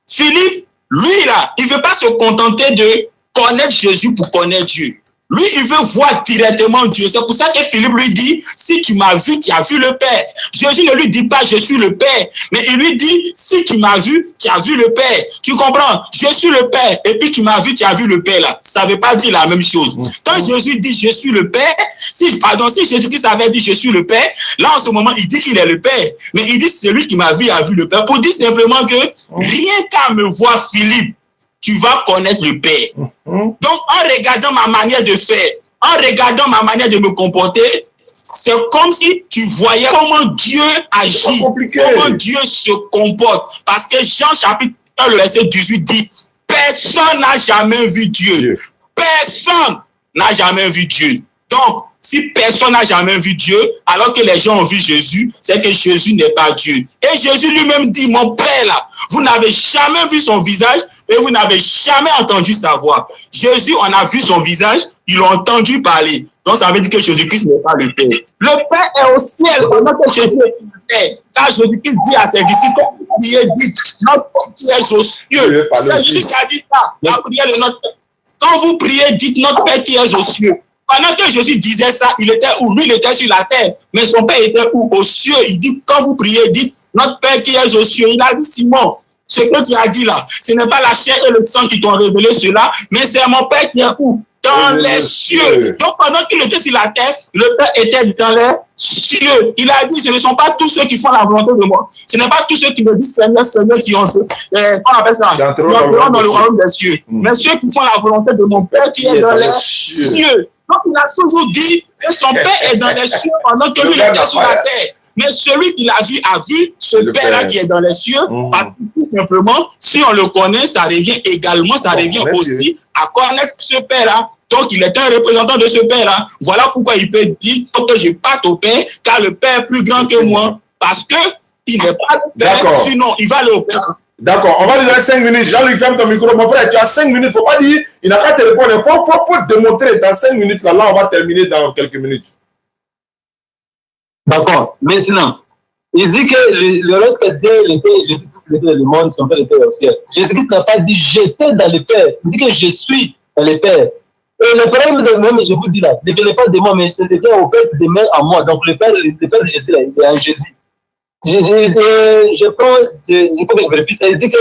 Philippe, lui là, il ne veut pas se contenter de connaître Jésus pour connaître Dieu. Lui, il veut voir directement Dieu. C'est pour ça que Philippe lui dit, si tu m'as vu, tu as vu le Père. Jésus ne lui dit pas, je suis le Père. Mais il lui dit, si tu m'as vu, tu as vu le Père. Tu comprends? Je suis le Père. Et puis tu m'as vu, tu as vu le Père là. Ça ne veut pas dire la même chose. Quand Jésus dit, je suis le Père, si Jésus-Christ avait dit, je suis le Père, là en ce moment, il dit qu'il est le Père. Mais il dit, celui qui m'a vu a vu le Père. Pour dire simplement que rien qu'à me voir Philippe, tu vas connaître le Père. Donc, en regardant ma manière de faire, en regardant ma manière de me comporter, c'est comme si tu voyais comment Dieu agit, comment Dieu se comporte. Parce que Jean chapitre 1, le verset 18 dit, personne n'a jamais vu Dieu. Personne n'a jamais vu Dieu. Donc, si personne n'a jamais vu Dieu, alors que les gens ont vu Jésus, c'est que Jésus n'est pas Dieu. Et Jésus lui-même dit, mon Père là, vous n'avez jamais vu son visage et vous n'avez jamais entendu sa voix. Jésus, on a vu son visage, ils l'ont entendu parler. Donc ça veut dire que Jésus-Christ n'est pas le Père. Le Père est au ciel, pendant que Jésus est le Père. Car Jésus-Christ dit à ses disciples, priez, dites, notre Père qui est aux cieux. C'est Jésus qui a dit ça, la prière de notre Père. Quand vous priez, dites notre Père qui est aux cieux. Pendant que Jésus disait ça, il était où? Lui, il était sur la terre. Mais son Père était où? Aux cieux. Il dit, quand vous priez, dites, notre Père qui est aux cieux. Il a dit, Simon, ce que tu as dit là, ce n'est pas la chair et le sang qui t'ont révélé cela, mais c'est mon Père qui est où? Dans les cieux. Donc pendant qu'il était sur la terre, le Père était dans les cieux. Il a dit, ce ne sont pas tous ceux qui font la volonté de moi. Ce n'est pas tous ceux qui me disent Seigneur, Seigneur, qui ont on appelle ça, qui entreront dans le royaume des cieux. Mais ceux qui font la volonté de mon Père qui est dans les cieux. Donc, il a toujours dit que son Père est dans les cieux pendant que lui était sur la terre. Mais celui qui l'a vu a vu ce Père-là qui est dans les cieux. Parce que tout simplement, si on le connaît, ça revient également, ça revient aussi à connaître ce Père-là. Donc, il est un représentant de ce Père-là. Voilà pourquoi il peut dire que je parte au Père, car le Père est plus grand que moi. Parce qu'il n'est pas le Père, sinon il va aller au Père. D'accord, on va lui donner 5 minutes. Jean-Luc, ferme ton micro. Mon frère, tu as 5 minutes. Il ne faut pas dire, il n'a qu'à te répondre. Il faut démontrer dans 5 minutes. Là, on va terminer dans quelques minutes. D'accord. Maintenant, il dit que lorsque Dieu était, Jésus-Christ était dans le monde, son Père était au ciel. Jésus-Christ n'a pas dit j'étais dans le Père. Il dit que je suis dans le Père. Et le Père, même je vous dis là, ne venez pas de moi, mais c'est devient au Père de même à moi. Donc le Père de Jésus, là, il est en Jésus. Je prends, il faut que je vérifie ça. Il dit que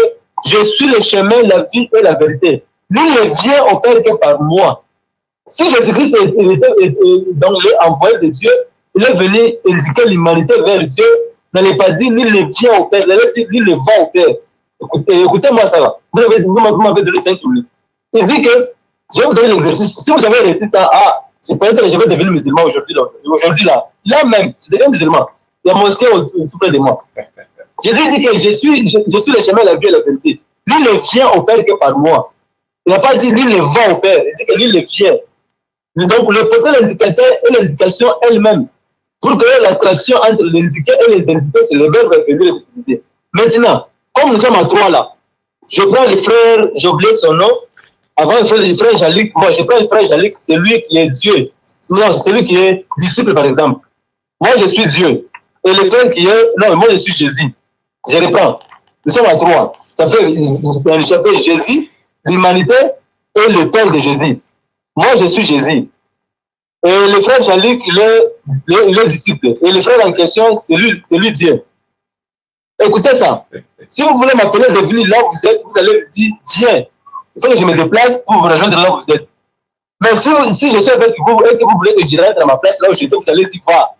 je suis le chemin, la vie et la vérité. Lui ne vient au Père que par moi. Si Jésus-Christ était donc envoyé de Dieu, il est venu éduquer l'humanité vers Dieu. Il n'allait pas dire, lui ne vient au Père, il allait dire, lui ne va au Père. Écoutez-moi ça là. Vous m'avez donné 5 minutes. Il dit que je vais vous donner l'exercice. Si vous avez réussi ça, je vais devenir musulman aujourd'hui là même, je deviens musulman. La mosquée tout près de moi. Jésus dit que je suis le chemin, la vie et la vérité. Lui ne vient au Père que par moi. Il n'a pas dit lui ne va au Père, il dit que lui ne vient. Donc le poteau, l'indicateur et l'indication elle-même. Pour que l'attraction entre l'indicateur et les indicateurs, c'est le verbe venir et utiliser. Maintenant, comme nous sommes à 3 là, je prends le frère, j'ai oublié son nom. Avant, le frère Jalik, moi je prends le frère Jalik, c'est lui qui est Dieu. Non, c'est lui qui est disciple par exemple. Moi je suis Dieu. Et le frère qui est, non, moi je suis Jésus. Je reprends. Nous sommes à 3. Ça fait un chapitre Jésus, l'humanité et le Père de Jésus. Moi je suis Jésus. Et le frère Jalik, il est disciple. Et le frère en question, c'est lui Dieu. Écoutez ça. Si vous voulez m'appeler de venir là où vous êtes, vous allez me dire, viens. Il faut que je me déplace pour vous rejoindre là où vous êtes. Mais si je suis avec vous et que vous voulez que je rentre à ma place là où j'étais, vous allez dire, va.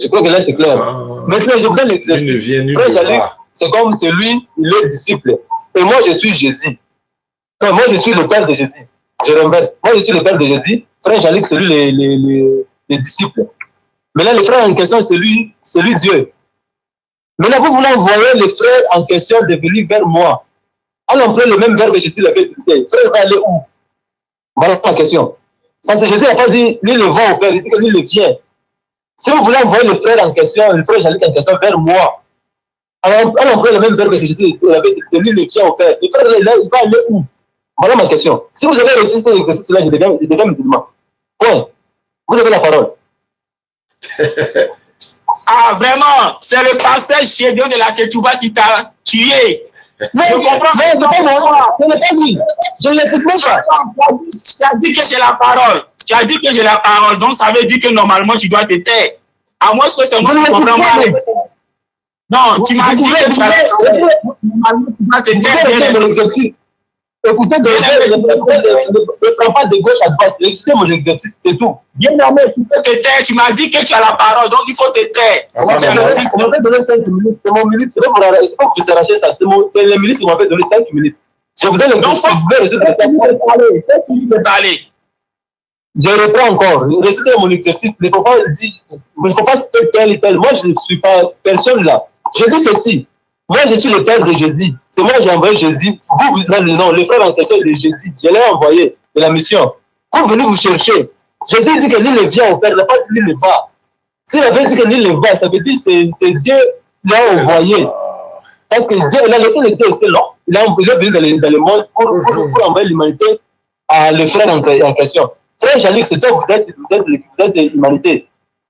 Je crois que là c'est clair. Maintenant, je vous donne l'exercice. Frère Jalik, c'est comme celui, il est disciple. Et moi, je suis Jésus. Enfin, moi, je suis le Père de Jésus. Je renverse. Moi, je suis le Père de Jésus. Frère Jalik, c'est lui les disciples. Mais là, le frère en question, c'est lui Dieu. Maintenant, vous voulez envoyer le frère en question de venir vers moi. Alors, on prend le même verbe que Jésus l'avait dit. Le frère va aller où? Voilà la question. Parce que Jésus n'a pas dit ni le va au Père, il dit que ni le vient. Si vous voulez envoyer le frère en question, le frère Jalik en question vers moi, alors on prend le même verbe que Jésus l'avait dit, ni le vient au Père. Le frère, il va aller où? Voilà ma question. Si vous avez réussi cet exercice-là, je deviens musulman. Point. Vous avez la parole. Ah, vraiment, c'est le pasteur Gédéon de la Tchétchouva qui t'a tué. Mais je comprends. Mais c'est pas moi. Ce n'est pas lui. Je ne l'écoute même pas. Tu as dit que j'ai la parole. Tu as dit que j'ai la parole. Donc, ça veut dire que normalement, tu dois te taire. À moins que c'est moi qui comprends mal. Non, tu m'as dit que tu as normalement, tu dois te taire. Écoutez, ne prends pas de gauche à droite. Écoutez mon exercice, c'est tout. Bien nommé, tu peux te taire. Tu m'as dit que tu as la parole, donc il faut te taire. On m'avait donné 5 minutes. C'est mon minute. C'est pas que vous arrachez ça. C'est les minutes qu'on m'avait donné 5 minutes. Je vous donne l'exercice. Laisse de parler. Je reprends encore. Récitez mon exercice. Il ne faut pas dire, il ne faut pas faire tel et tel. Moi, je ne suis pas personne là. Je dis ceci. Moi, je suis le Père de Jésus. C'est moi qui ai envoyé Jésus. Vous avez le nom. Le frère en question est de Jésus. Je l'ai envoyé de la mission. Vous venez vous chercher. Jésus dit que l'île ne vient au Père. Il n'a pas dit l'île ne va. S'il avait dit que l'île ne va, ça veut dire que c'est Dieu qui l'a envoyé. Parce que Dieu, il a laissé le Dieu aussi long. Il est venu dans le monde pour envoyer l'humanité à le frère en question. Frère Jalik, c'est toi, vous êtes l'humanité.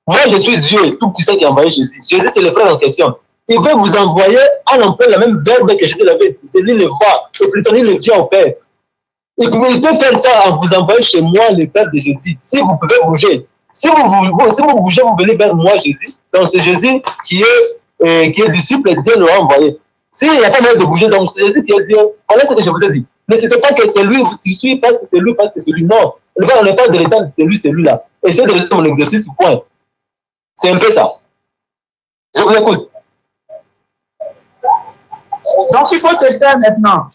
Moi, je suis Dieu, tout puissant qui a envoyé Jésus. Jésus, c'est le frère en question. Il veut vous envoyer en employant le même verbe que Jésus l'avait dit. C'est l'île ne va. Et plutôt l'île ne vient au Père. Il peut faire ça en vous envoyant chez moi, le Père de Jésus. Si vous pouvez bouger. Si vous bougez, vous venez vers moi, Jésus. Donc c'est Jésus qui est disciple, Dieu l'a envoyé. S'il n'y a pas moyen de bouger, donc c'est Jésus qui est Dieu. Voilà ce que je vous ai dit. Ne c'est pas que c'est lui, tu suis, pas que c'est lui, pas que c'est lui. Non. On n'est pas de l'état, c'est lui, celui-là. Essayez de rester mon exercice, point. C'est un peu ça. Je vous écoute. Donc, il faut te taire maintenant.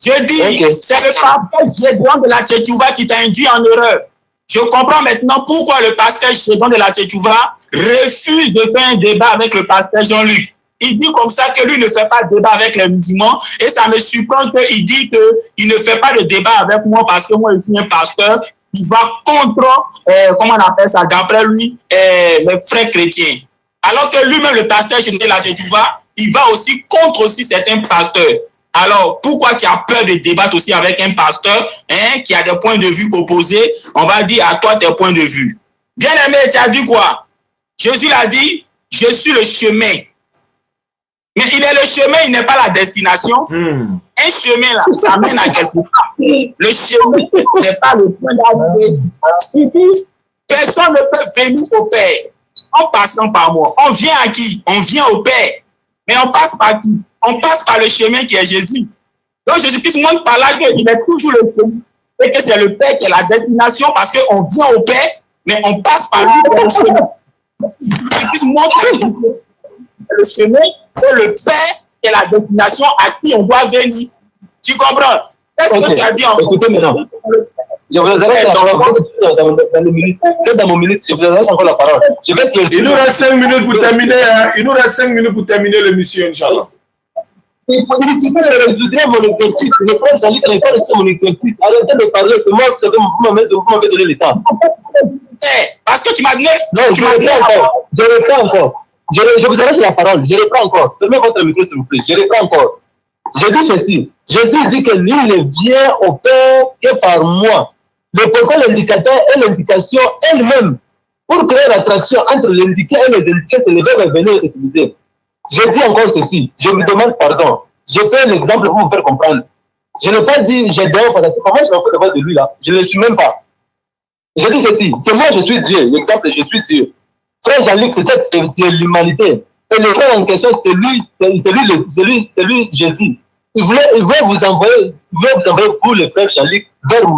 Je dis, okay. C'est le pasteur Gédéon de la Tchétchouva qui t'a induit en erreur. Je comprends maintenant pourquoi le pasteur Gédéon de la Tchétchouva refuse de faire un débat avec le pasteur Jean-Luc. Il dit comme ça que lui ne fait pas de débat avec les musulmans et ça me surprend qu'il dit qu'il ne fait pas de débat avec moi parce que moi je suis un pasteur. Il va contre, comment on appelle ça, d'après lui, les frères chrétiens. Alors que lui-même, le pasteur Gédéon de la Tchétchouva, il va aussi contre aussi certains pasteurs. Alors, pourquoi tu as peur de débattre aussi avec un pasteur qui a des points de vue opposés? On va dire à toi tes points de vue. Bien aimé, tu as dit quoi? Jésus l'a dit, je suis le chemin. Mais il est le chemin, il n'est pas la destination. Un chemin, là, ça mène à quelque part. Le chemin n'est pas le point d'arrivée. Il dit, personne ne peut venir au Père en passant par moi. On vient à qui? On vient au Père. Mais on passe par qui? On passe par le chemin qui est Jésus. Donc Jésus-Christ montre par là qu'il est toujours le chemin. Et que c'est le Père qui est la destination parce qu'on vient au Père, mais on passe par lui pour le chemin. Jésus-Christ montre le chemin et le Père est la destination à qui on doit venir. Tu comprends? Qu'est-ce que tu as dit en écoutez maintenant. Je vous adresse la parole dans mon minute. Je vous adresse encore la parole. Il nous reste 5 minutes pour terminer. Hein. Il nous reste 5 minutes pour terminer l'émission, Inch'Allah. Je résoudrai mon objectif. Je prends Jean-Luc, je pas rester mon objectif. Arrêtez de parler. Que moi, vous m'avez donné le temps. Parce que tu m'as donné. Non, je reprends encore. Je vous adresse la parole. Je reprends encore. Fermez votre micro, s'il vous plaît. Je reprends encore. Je dis ceci. Jésus dit que lui ne vient au Père que par moi. Le pourquoi l'indicateur et l'indication elle-même pour créer l'attraction entre l'indiqué et les indiqués, c'est le verbe venir et utiliser. Je dis encore ceci. Je vous demande pardon. Je fais un exemple pour vous faire comprendre. Je n'ai pas dit j'ai dehors parce que comment je m'en fous de voir de lui là. Je ne le suis même pas. Je dis ceci. C'est moi, je suis Dieu. L'exemple, je suis Dieu. Frère Jean-Luc, peut-être c'est l'humanité. Et le frère en question, c'est lui, Jésus. Il voulait vous envoyer, vous, le frère Jean-Luc,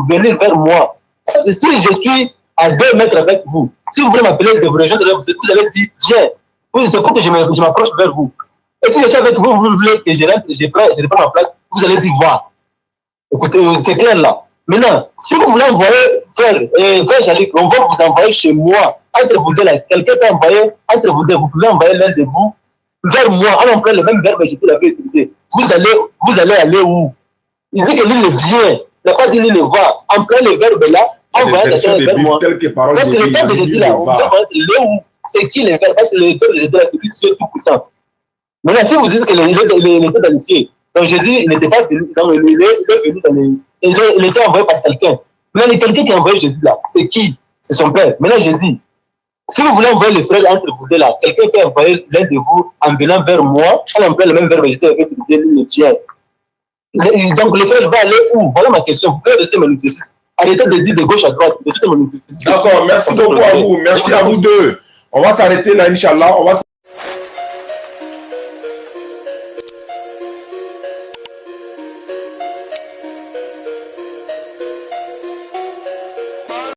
venir vers moi. Si je suis à 2 mètres avec vous, si vous voulez m'appeler de vous rejoindre, vous allez dire, viens. C'est pour que je m'approche vers vous. Et si je suis avec vous, vous voulez que je rentre, je prends ma place, vous allez dire, va. Écoutez, c'est clair là. Maintenant, si vous voulez envoyer vers Jean-Luc, on va vous envoyer chez moi. Entre vous deux là, quelqu'un peut envoyer, entre vous deux, vous pouvez envoyer l'un de vous vers moi. Alors on prend le même verbe que je peux l'avais utilisé. Vous allez aller où? Il dit que lui ne vient. Il n'a pas dit lui ne va. On prend le verbe là, envoyez quelqu'un vers moi. Donc le verbe que je dis là, on va aller où? C'est qui le verbe? Parce que le verbe que je dis là, c'est lui qui est tout puissant. Maintenant, si vous dites qu'il était dans les cieux, donc je dis, il n'était pas venu, il est venu dans les... Il était envoyé par quelqu'un. Maintenant, quelqu'un qui a envoyé Jésus là, c'est qui? C'est son père. Maintenant, je dis, si vous voulez envoyer les frères entre vous deux là, quelqu'un peut envoyer l'un de vous en venant vers moi, on emploie le même verbe Jésus avec utiliser le tien. Donc, le frère va aller où? Voilà ma question. Vous pouvez rester mon exercice. Arrêtez de dire de gauche à droite. D'accord, merci beaucoup à vous. Merci à vous deux. On va s'arrêter là, Inch'Allah.